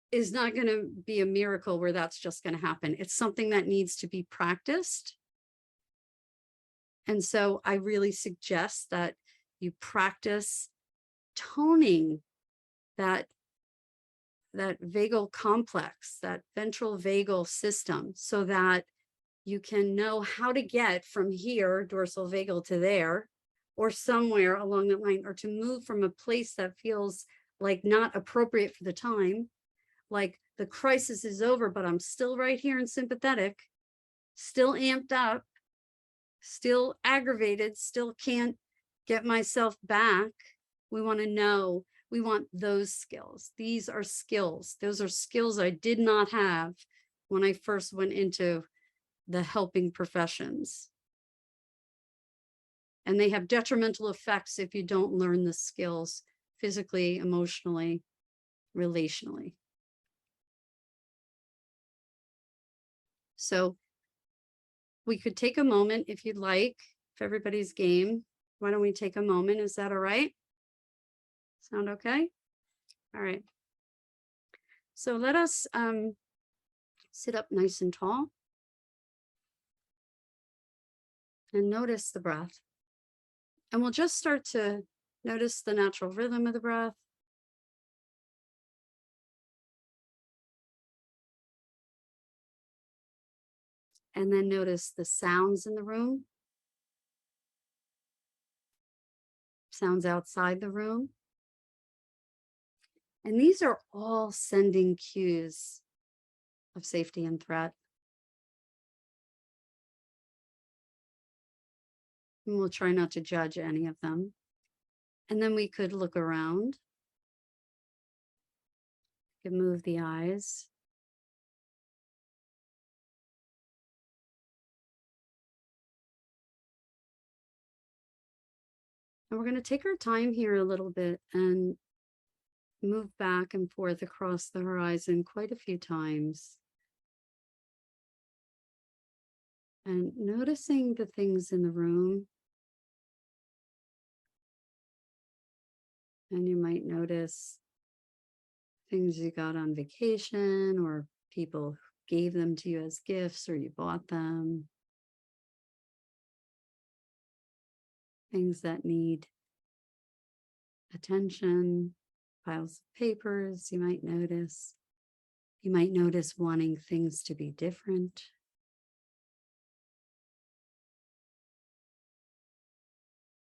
is not going to be a miracle where that's just going to happen. It's something that needs to be practiced. And so I really suggest that you practice toning that vagal complex, that ventral vagal system, so that you can know how to get from here, dorsal vagal, to there, or somewhere along that line, or to move from a place that feels like not appropriate for the time, like the crisis is over, but I'm still right here in sympathetic, still amped up, still aggravated, still can't get myself back. We want to know, we want those skills. These are skills. Those are skills I did not have when I first went into the helping professions. And they have detrimental effects if you don't learn the skills physically, emotionally, relationally. So we could take a moment if you'd like, if everybody's game. Why don't we take a moment? Is that all right? Sound okay? All right. So let us sit up nice and tall and notice the breath. And we'll just start to notice the natural rhythm of the breath. And then notice the sounds in the room, sounds outside the room. And these are all sending cues of safety and threat. And we'll try not to judge any of them. And then we could look around. We could move the eyes. And we're going to take our time here a little bit and move back and forth across the horizon quite a few times. And noticing the things in the room. And you might notice things you got on vacation, or people who gave them to you as gifts, or you bought them. Things that need attention, piles of papers you might notice. You might notice wanting things to be different.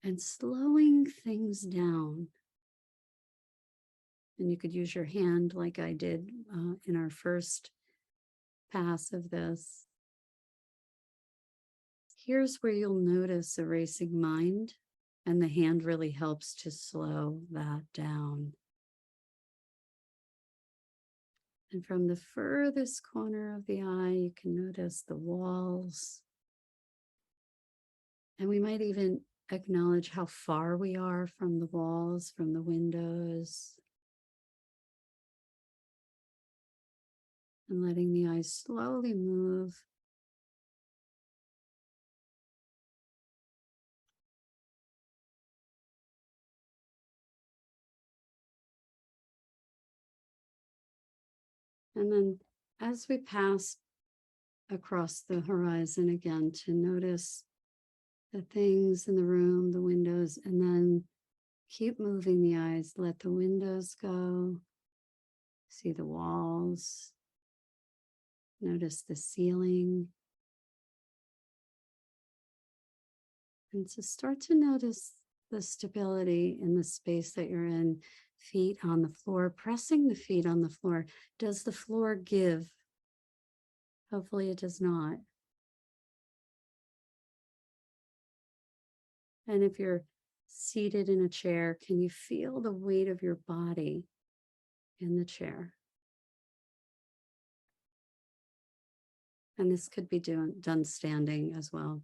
And slowing things down. And you could use your hand like I did in our first pass of this. Here's where you'll notice a racing mind, and the hand really helps to slow that down. And from the furthest corner of the eye, you can notice the walls. And we might even acknowledge how far we are from the walls, from the windows. And letting the eyes slowly move. And then as we pass across the horizon again, to notice the things in the room, the windows, and then keep moving the eyes. Let the windows go. See the walls. Notice the ceiling. And to start to notice the stability in the space that you're in. Feet on the floor, pressing the feet on the floor. Does the floor give? Hopefully it does not. And if you're seated in a chair, can you feel the weight of your body in the chair? And this could be done standing as well.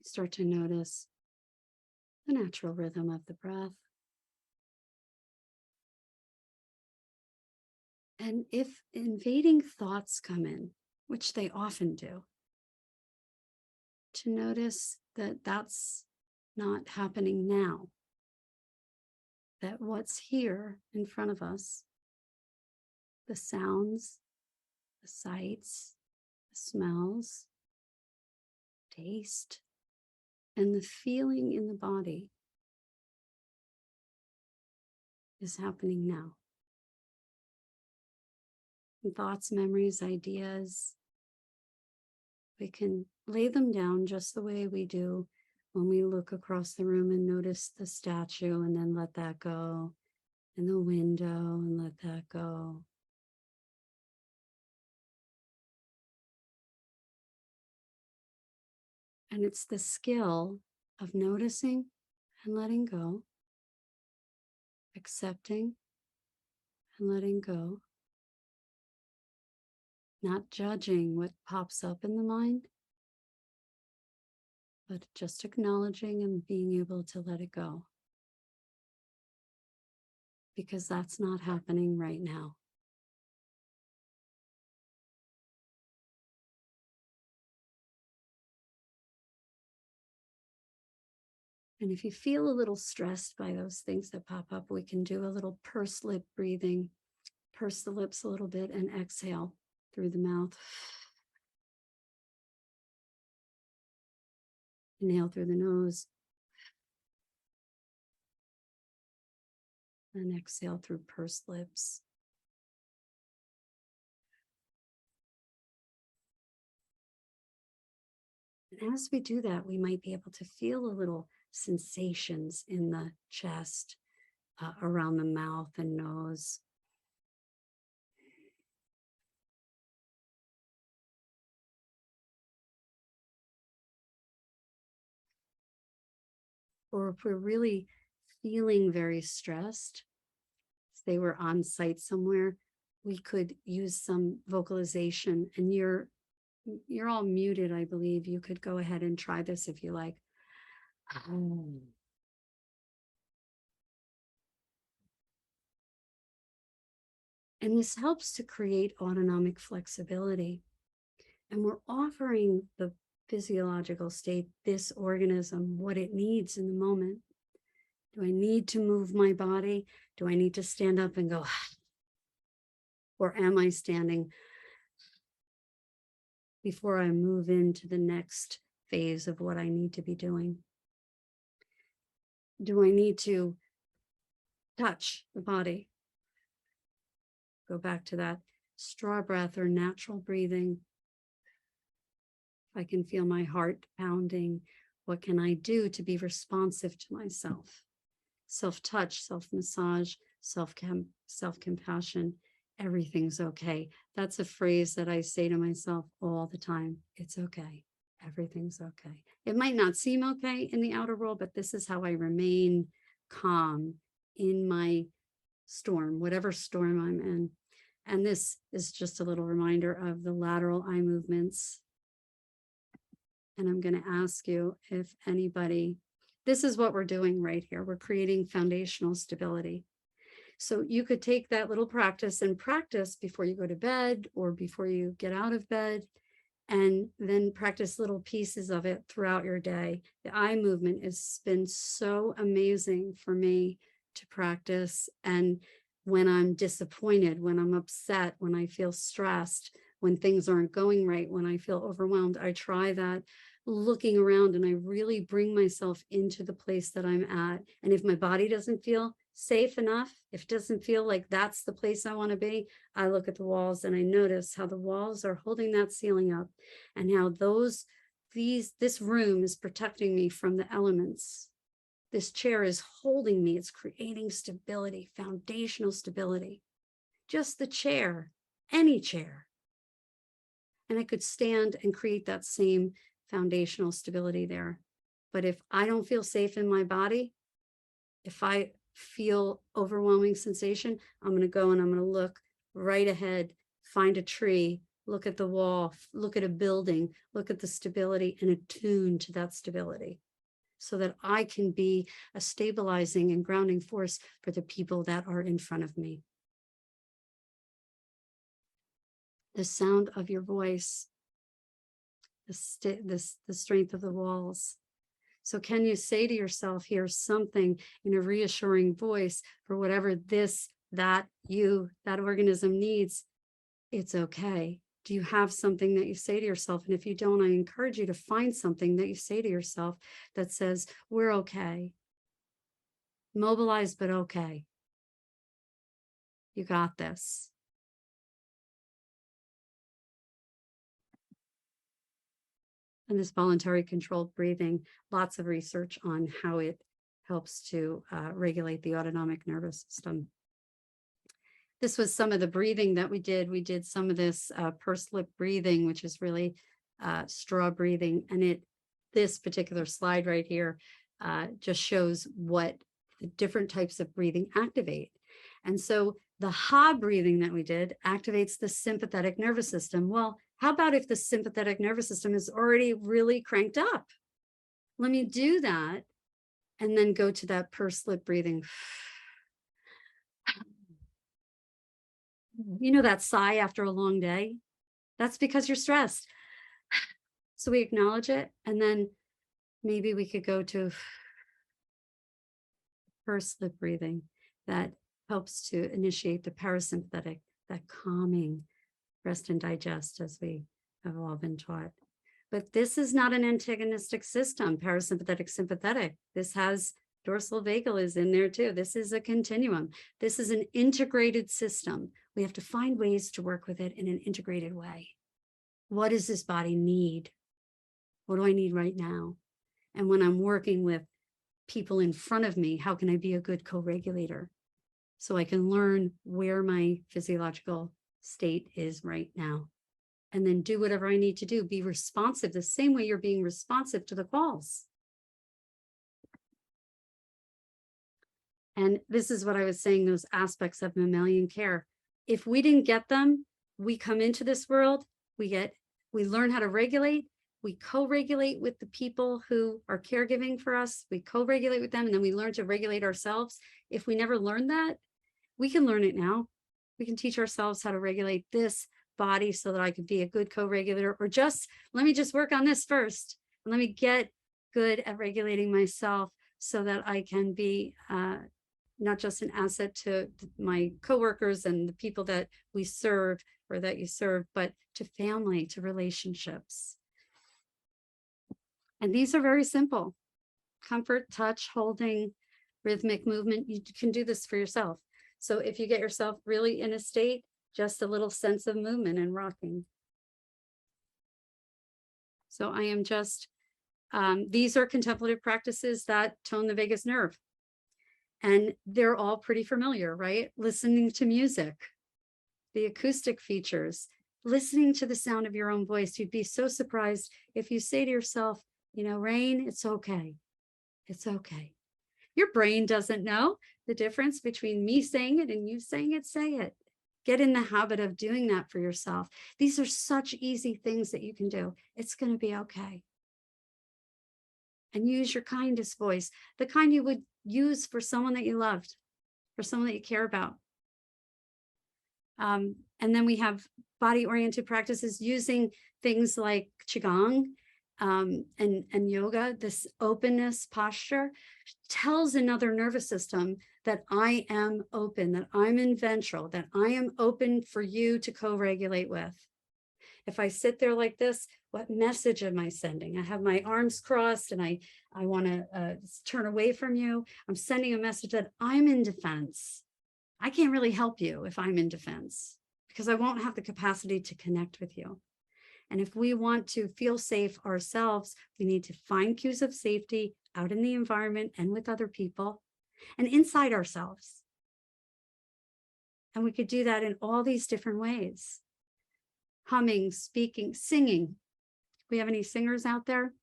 Start to notice the natural rhythm of the breath. And if invading thoughts come in, which they often do, to notice that that's not happening now. That what's here in front of us, the sounds, the sights, the smells, taste, and the feeling in the body is happening now. And thoughts, memories, ideas, we can lay them down just the way we do when we look across the room and notice the statue and then let that go, and the window and let that go. And it's the skill of noticing and letting go, accepting and letting go, not judging what pops up in the mind, but just acknowledging and being able to let it go. Because that's not happening right now. And if you feel a little stressed by those things that pop up, we can do a little pursed lip breathing. Purse the lips a little bit and exhale through the mouth. Inhale through the nose. And exhale through pursed lips. And as we do that, we might be able to feel a little sensations in the chest, around the mouth and nose. Or if we're really feeling very stressed, if they were on site somewhere, we could use some vocalization. And you're all muted, I believe. You could go ahead and try this if you like. And this helps to create autonomic flexibility. And we're offering the physiological state, this organism, what it needs in the moment. Do I need to move my body? Do I need to stand up and go? Or am I standing before I move into the next phase of what I need to be doing? Do I need to touch the body? Go back to that straw breath or natural breathing. If I can feel my heart pounding, what can I do to be responsive to myself? Self-touch, self-massage, self-compassion. Everything's okay. That's a phrase that I say to myself all the time. It's okay. Everything's okay. It might not seem okay in the outer world, but this is how I remain calm in my storm, whatever storm I'm in. And this is just a little reminder of the lateral eye movements. And I'm going to ask you if anybody, this is what we're doing right here. We're creating foundational stability. So you could take that little practice and practice before you go to bed or before you get out of bed, and then practice little pieces of it throughout your day. The eye movement has been so amazing for me to practice. And when I'm disappointed, when I'm upset, when I feel stressed, when things aren't going right, when I feel overwhelmed, I try that looking around and I really bring myself into the place that I'm at. And if my body doesn't feel safe enough, if it doesn't feel like that's the place I want to be, I look at the walls and I notice how the walls are holding that ceiling up and how this room is protecting me from the elements. This chair is holding me. It's creating stability, foundational stability. Just the chair, any chair. And I could stand and create that same foundational stability there. But if I don't feel safe in my body, if I feel overwhelming sensation, I'm going to go and I'm going to look right ahead, find a tree, look at the wall, look at a building, look at the stability, and attune to that stability so that I can be a stabilizing and grounding force for the people that are in front of me. The sound of your voice, the strength of the walls. So can you say to yourself here something in a reassuring voice for whatever that organism needs? It's okay. Do you have something that you say to yourself? And if you don't, I encourage you to find something that you say to yourself that says, we're okay. Mobilized, but okay. You got this. And this voluntary controlled breathing, lots of research on how it helps to regulate the autonomic nervous system. This was some of the breathing that we did. We did some of this pursed lip breathing, which is really straw breathing. And this particular slide right here just shows what the different types of breathing activate. And so the ha breathing that we did activates the sympathetic nervous system. Well, how about if the sympathetic nervous system is already really cranked up? Let me do that and then go to that pursed lip breathing. You know that sigh after a long day? That's because you're stressed. So we acknowledge it, and then maybe we could go to pursed lip breathing that helps to initiate the parasympathetic, that calming rest and digest, as we have all been taught. But this is not an antagonistic system, parasympathetic, sympathetic. This has dorsal vagal is in there too. This is a continuum. This is an integrated system. We have to find ways to work with it in an integrated way. What does this body need? What do I need right now? And when I'm working with people in front of me, how can I be a good co-regulator? So I can learn where my physiological state is right now. And then do whatever I need to do. Be responsive the same way you're being responsive to the calls. And this is what I was saying, those aspects of mammalian care. If we didn't get them, we come into this world, we learn how to regulate, we co-regulate with the people who are caregiving for us, we co-regulate with them, and then we learn to regulate ourselves. If we never learned that, we can learn it now. We can teach ourselves how to regulate this body so that I could be a good co-regulator, or let me just work on this first. And let me get good at regulating myself so that I can be not just an asset to my coworkers and the people that we serve or that you serve, but to family, to relationships. And these are very simple. Comfort, touch, holding, rhythmic movement. You can do this for yourself. So if you get yourself really in a state, just a little sense of movement and rocking. So I am just, these are contemplative practices that tone the vagus nerve. And they're all pretty familiar, right? Listening to music, the acoustic features, listening to the sound of your own voice. You'd be so surprised if you say to yourself, you know, Rain, it's okay. It's okay. Your brain doesn't know the difference between me saying it and you saying it, say it. Get in the habit of doing that for yourself. These are such easy things that you can do. It's going to be okay. And use your kindest voice, the kind you would use for someone that you loved, for someone that you care about. And then we have body-oriented practices using things like Qigong and yoga. This openness posture tells another nervous system that I am open, that I'm in ventral, that I am open for you to co-regulate with. If I sit there like this, what message am I sending? I have my arms crossed and I want to turn away from you. I'm sending a message that I'm in defense. I can't really help you if I'm in defense because I won't have the capacity to connect with you. And if we want to feel safe ourselves, we need to find cues of safety out in the environment and with other people and inside ourselves. And we could do that in all these different ways. Humming, speaking, singing. We have any singers out there?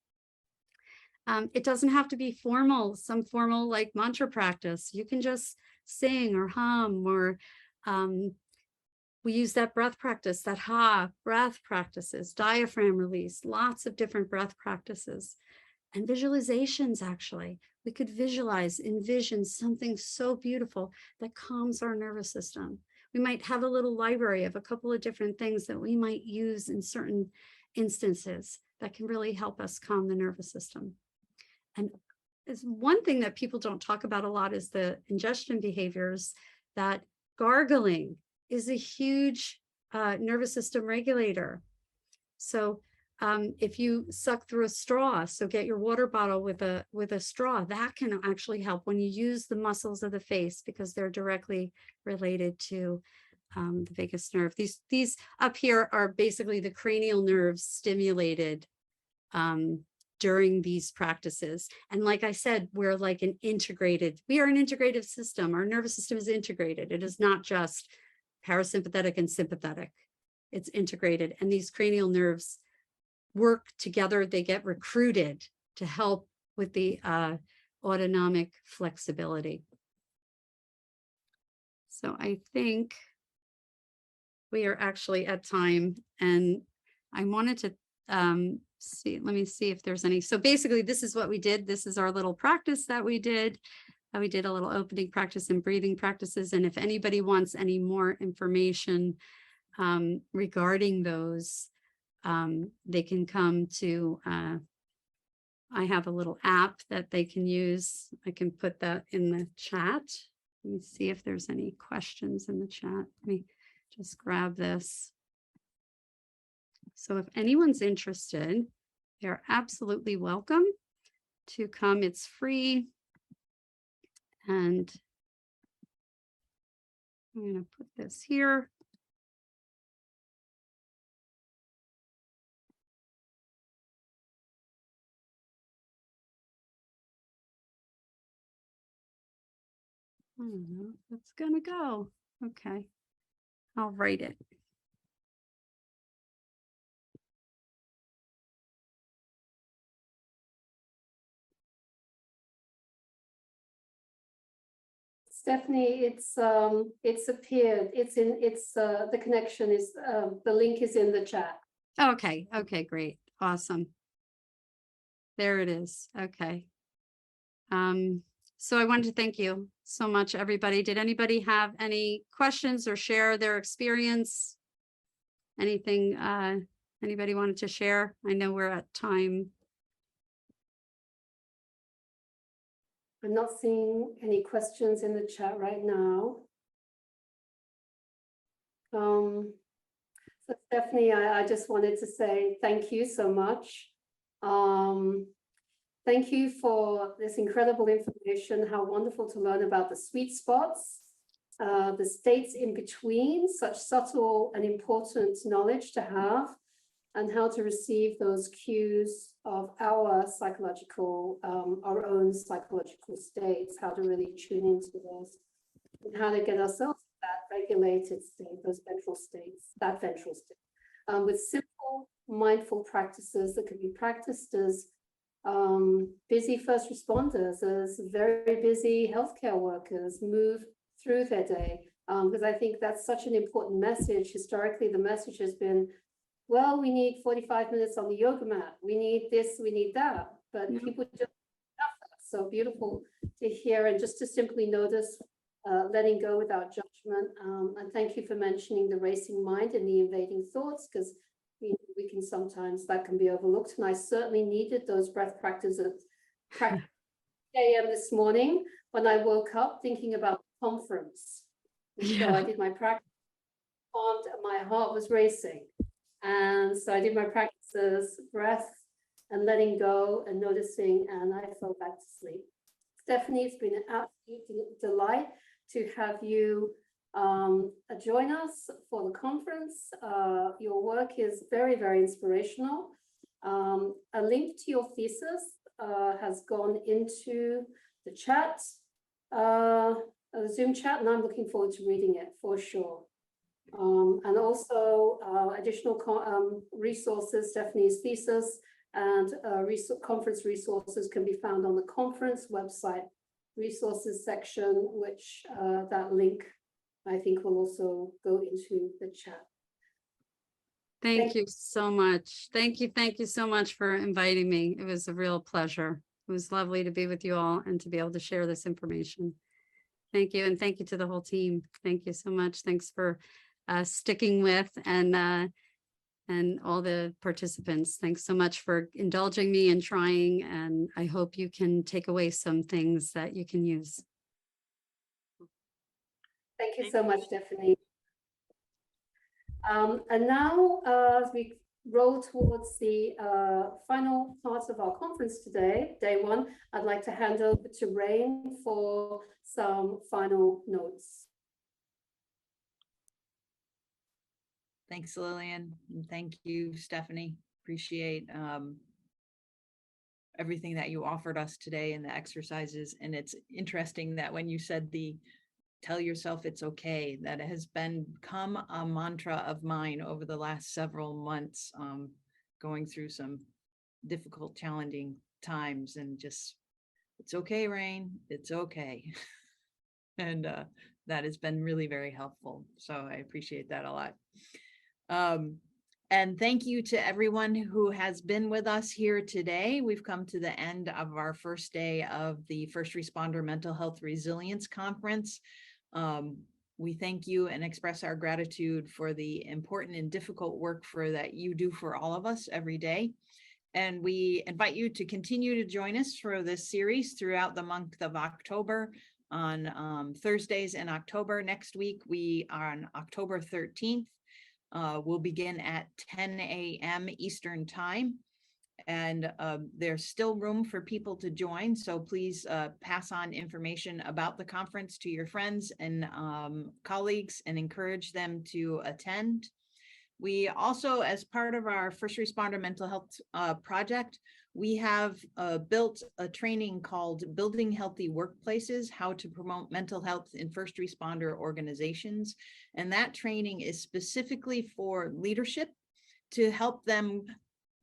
It doesn't have to be formal, some formal like mantra practice. You can just sing or hum or We use that breath practice, that breath practices, diaphragm release, lots of different breath practices. And visualizations, actually. We could envision something so beautiful that calms our nervous system. We might have a little library of a couple of different things that we might use in certain instances that can really help us calm the nervous system. And one thing that people don't talk about a lot is the ingestion behaviors, that gargling is a huge nervous system regulator. So if you suck through a straw, so get your water bottle with a straw, that can actually help when you use the muscles of the face, because they're directly related to the vagus nerve. These up here are basically the cranial nerves stimulated during these practices. And like I said, we are an integrative system. Our nervous system is integrated. It is not just parasympathetic and sympathetic. It's integrated. And these cranial nerves work together. They get recruited to help with the autonomic flexibility. So I think we are actually at time, and I wanted to let me see if there's any. So basically this is what we did. This is our little practice that we did. We did a little opening practice and breathing practices. And if anybody wants any more information regarding those, they can come to, I have a little app that they can use. I can put that in the chat. Let me see if there's any questions in the chat. Let me just grab this. So if anyone's interested, they're absolutely welcome to come. It's free. And I'm going to put this here. I don't know if it's going to go. Okay, I'll write it. Stephanie, it's appeared. The connection is the link is in the chat. Okay, great. Awesome. There it is. Okay. So I wanted to thank you so much, everybody. Did anybody have any questions or share their experience? Anything anybody wanted to share? I know we're at time. I'm not seeing any questions in the chat right now. So Stephanie, I just wanted to say thank you so much. Thank you for this incredible information. How wonderful to learn about the sweet spots, the states in between, such subtle and important knowledge to have, and how to receive those cues of our psychological, our own psychological states, how to really tune into those, and how to get ourselves that regulated state, those ventral states, that ventral state, with simple mindful practices that can be practiced as busy first responders, as very busy healthcare workers move through their day. Because I think that's such an important message. Historically, the message has been, well, we need 45 minutes on the yoga mat. We need this, we need that. But people just have that. So beautiful to hear, and just to simply notice, letting go without judgment. And thank you for mentioning the racing mind and the invading thoughts, because we can sometimes, that can be overlooked. And I certainly needed those breath practices at a.m. this morning when I woke up thinking about the conference. So I did my practice, and my heart was racing. And so I did my practices, breath and letting go and noticing, and I fell back to sleep. Stephanie, it's been an absolute delight to have you join us for the conference. Your work is very, very inspirational. A link to your thesis has gone into the chat, the Zoom chat, and I'm looking forward to reading it for sure. And also additional resources, Stephanie's thesis and conference resources can be found on the conference website resources section, which that link I think will also go into the chat. Thank you so much. Thank you so much for inviting me. It was a real pleasure. It was lovely to be with you all and to be able to share this information. Thank you. And thank you to the whole team. Thank you so much. Thanks for sticking with and all the participants. Thanks so much for indulging me and trying. And I hope you can take away some things that you can use. Thank you so much, Stephanie. And now, as we roll towards the final parts of our conference today, day one, I'd like to hand over to Rain for some final notes. Thanks, Lillian. And thank you, Stephanie. Appreciate everything that you offered us today and the exercises. And it's interesting that when you said tell yourself it's okay, that it has become a mantra of mine over the last several months, going through some difficult, challenging times, and just, it's okay, Rain, it's okay. And that has been really very helpful. So I appreciate that a lot. And thank you to everyone who has been with us here today. We've come to the end of our first day of the First Responder Mental Health Resilience Conference. We thank you and express our gratitude for the important and difficult work that you do for all of us every day. And we invite you to continue to join us for this series throughout the month of October on Thursdays in October. Next week, we are on October 13th. We'll begin at 10 a.m. Eastern Time. And there's still room for people to join. So please pass on information about the conference to your friends and colleagues and encourage them to attend. We also, as part of our First Responder Mental Health project, we have built a training called Building Healthy Workplaces, How to Promote Mental Health in First Responder Organizations. And that training is specifically for leadership to help them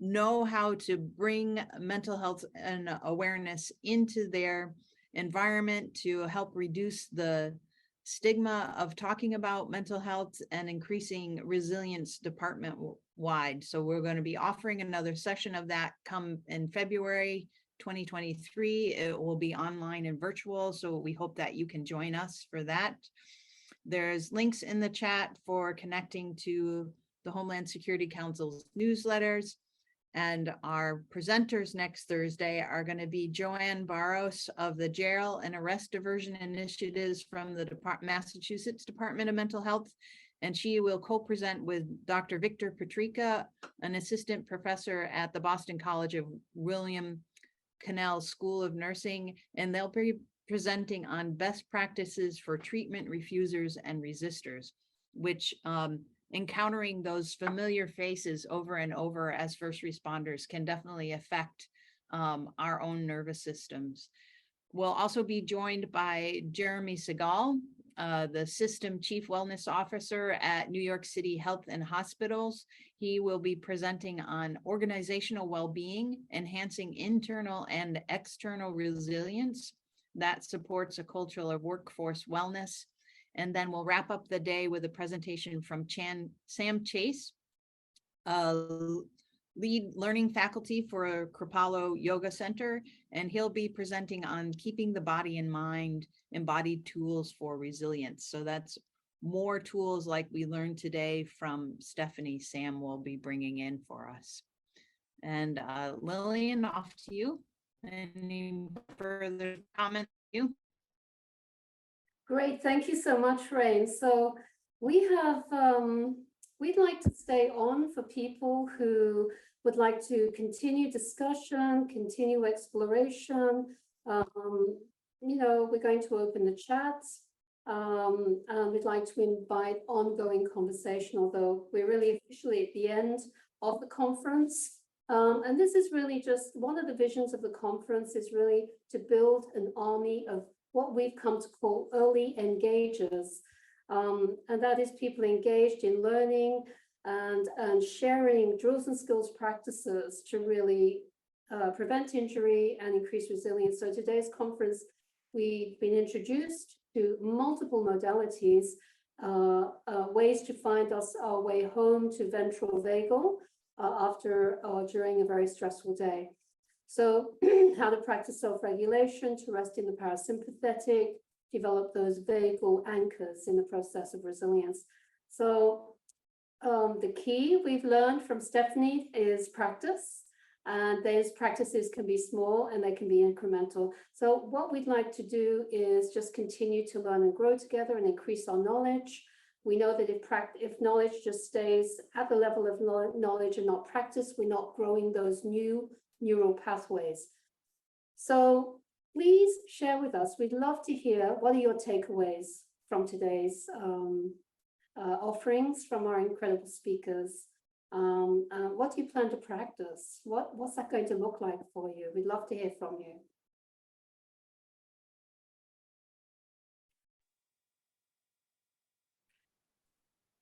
know how to bring mental health and awareness into their environment to help reduce the stigma of talking about mental health and increasing resilience department-wide. So we're going to be offering another session of that come in February 2023. It will be online and virtual, so we hope that you can join us for that. There's links in the chat for connecting to the Homeland Security Council's newsletters. And our presenters next Thursday are going to be Joanne Barros of the Jail and Arrest Diversion Initiatives from the Massachusetts Department of Mental Health. And she will co-present with Dr. Victor Petrica, an assistant professor at the Boston College of William Cannell School of Nursing. And they'll be presenting on best practices for treatment refusers and resistors, which encountering those familiar faces over and over as first responders can definitely affect our own nervous systems. We'll also be joined by Jeremy Segal, the System Chief Wellness Officer at New York City Health and Hospitals. He will be presenting on organizational well-being, enhancing internal and external resilience that supports a culture of workforce wellness. And then we'll wrap up the day with a presentation from Sam Chase, lead learning faculty for Kripalu Yoga Center, and he'll be presenting on keeping the body and mind embodied tools for resilience. So that's more tools like we learned today from Stephanie. Sam will be bringing in for us. And Lillian, off to you. Any further comments? Great, thank you so much, Rain. So we have, we'd like to stay on for people who would like to continue discussion, continue exploration. You know, we're going to open the chat, and we'd like to invite ongoing conversation, although we're really officially at the end of the conference. And this is really just one of the visions of the conference, is really to build an army of what we've come to call early engagers. And that is people engaged in learning and sharing drills and skills practices to really prevent injury and increase resilience. So today's conference, we've been introduced to multiple modalities ways to find us our way home to ventral vagal after or during a very stressful day. So how to practice self-regulation, to rest in the parasympathetic, develop those vagal anchors in the process of resilience. So the key we've learned from Stephanie is practice. And those practices can be small and they can be incremental. So what we'd like to do is just continue to learn and grow together and increase our knowledge. We know that if knowledge just stays at the level of knowledge and not practice, we're not growing those new neural pathways. So please share with us. We'd love to hear what are your takeaways from today's offerings from our incredible speakers. What do you plan to practice? What's that going to look like for you? We'd love to hear from you.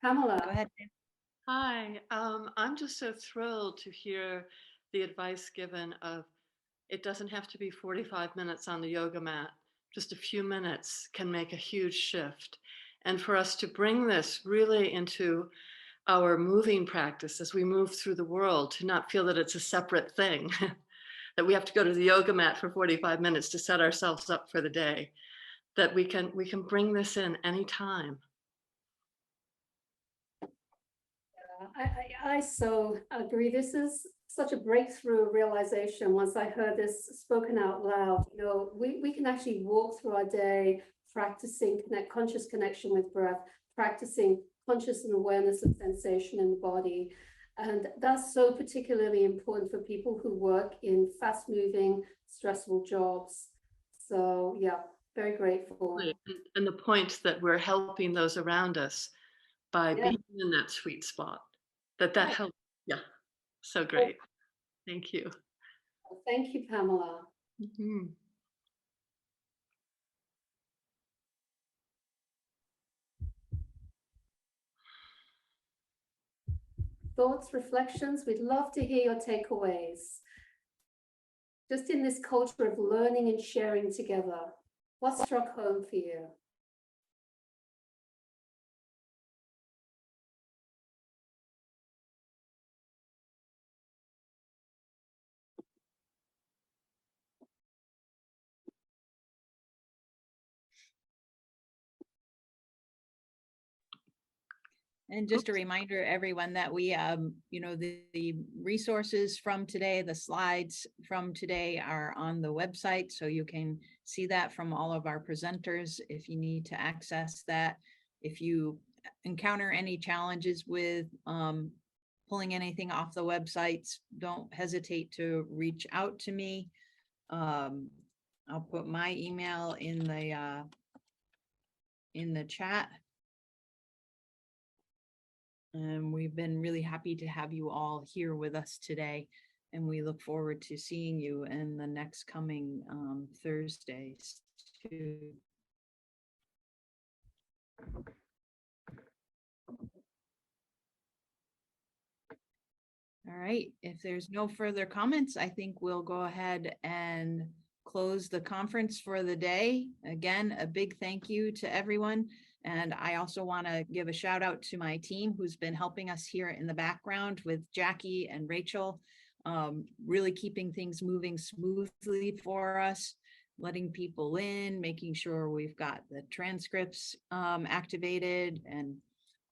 Pamela. Go ahead. Hi, I'm just so thrilled to hear the advice given of it doesn't have to be 45 minutes on the yoga mat. Just a few minutes can make a huge shift. And for us to bring this really into our moving practice as we move through the world, to not feel that it's a separate thing, that we have to go to the yoga mat for 45 minutes to set ourselves up for the day, that we can bring this in anytime. I so agree. This is such a breakthrough realization once I heard this spoken out loud. You know, we can actually walk through our day practicing conscious connection with breath, practicing conscious and awareness of sensation in the body. And that's so particularly important for people who work in fast-moving, stressful jobs. So yeah, very grateful. And the point that we're helping those around us by being in that sweet spot, that helps. Yeah, so great. Thank you. Thank you, Pamela. Mm-hmm. Thoughts, reflections, we'd love to hear your takeaways. Just in this culture of learning and sharing together, what struck home for you? And just a reminder, everyone, that we, the resources from today, the slides from today are on the website. So you can see that from all of our presenters if you need to access that. If you encounter any challenges with pulling anything off the websites, don't hesitate to reach out to me. I'll put my email in the chat. And we've been really happy to have you all here with us today. And we look forward to seeing you in the next coming Thursdays too. All right, if there's no further comments, I think we'll go ahead and close the conference for the day. Again, a big thank you to everyone. And I also want to give a shout out to my team who's been helping us here in the background with Jackie and Rachel, really keeping things moving smoothly for us, letting people in, making sure we've got the transcripts activated, and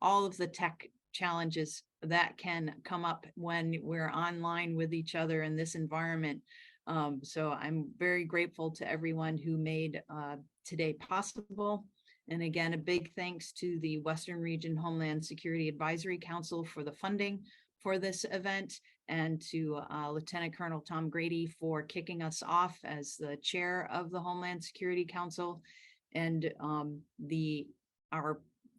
all of the tech challenges that can come up when we're online with each other in this environment. So I'm very grateful to everyone who made today possible. And again, a big thanks to the Western Region Homeland Security Advisory Council for the funding for this event, and to Lieutenant Colonel Tom Grady for kicking us off as the chair of the Homeland Security Council. And the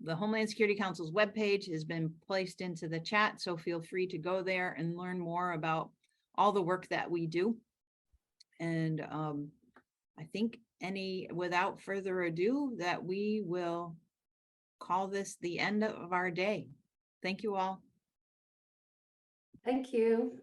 Homeland Security Council's webpage has been placed into the chat, so feel free to go there and learn more about all the work that we do. And I think without further ado, that we will call this the end of our day. Thank you all. Thank you.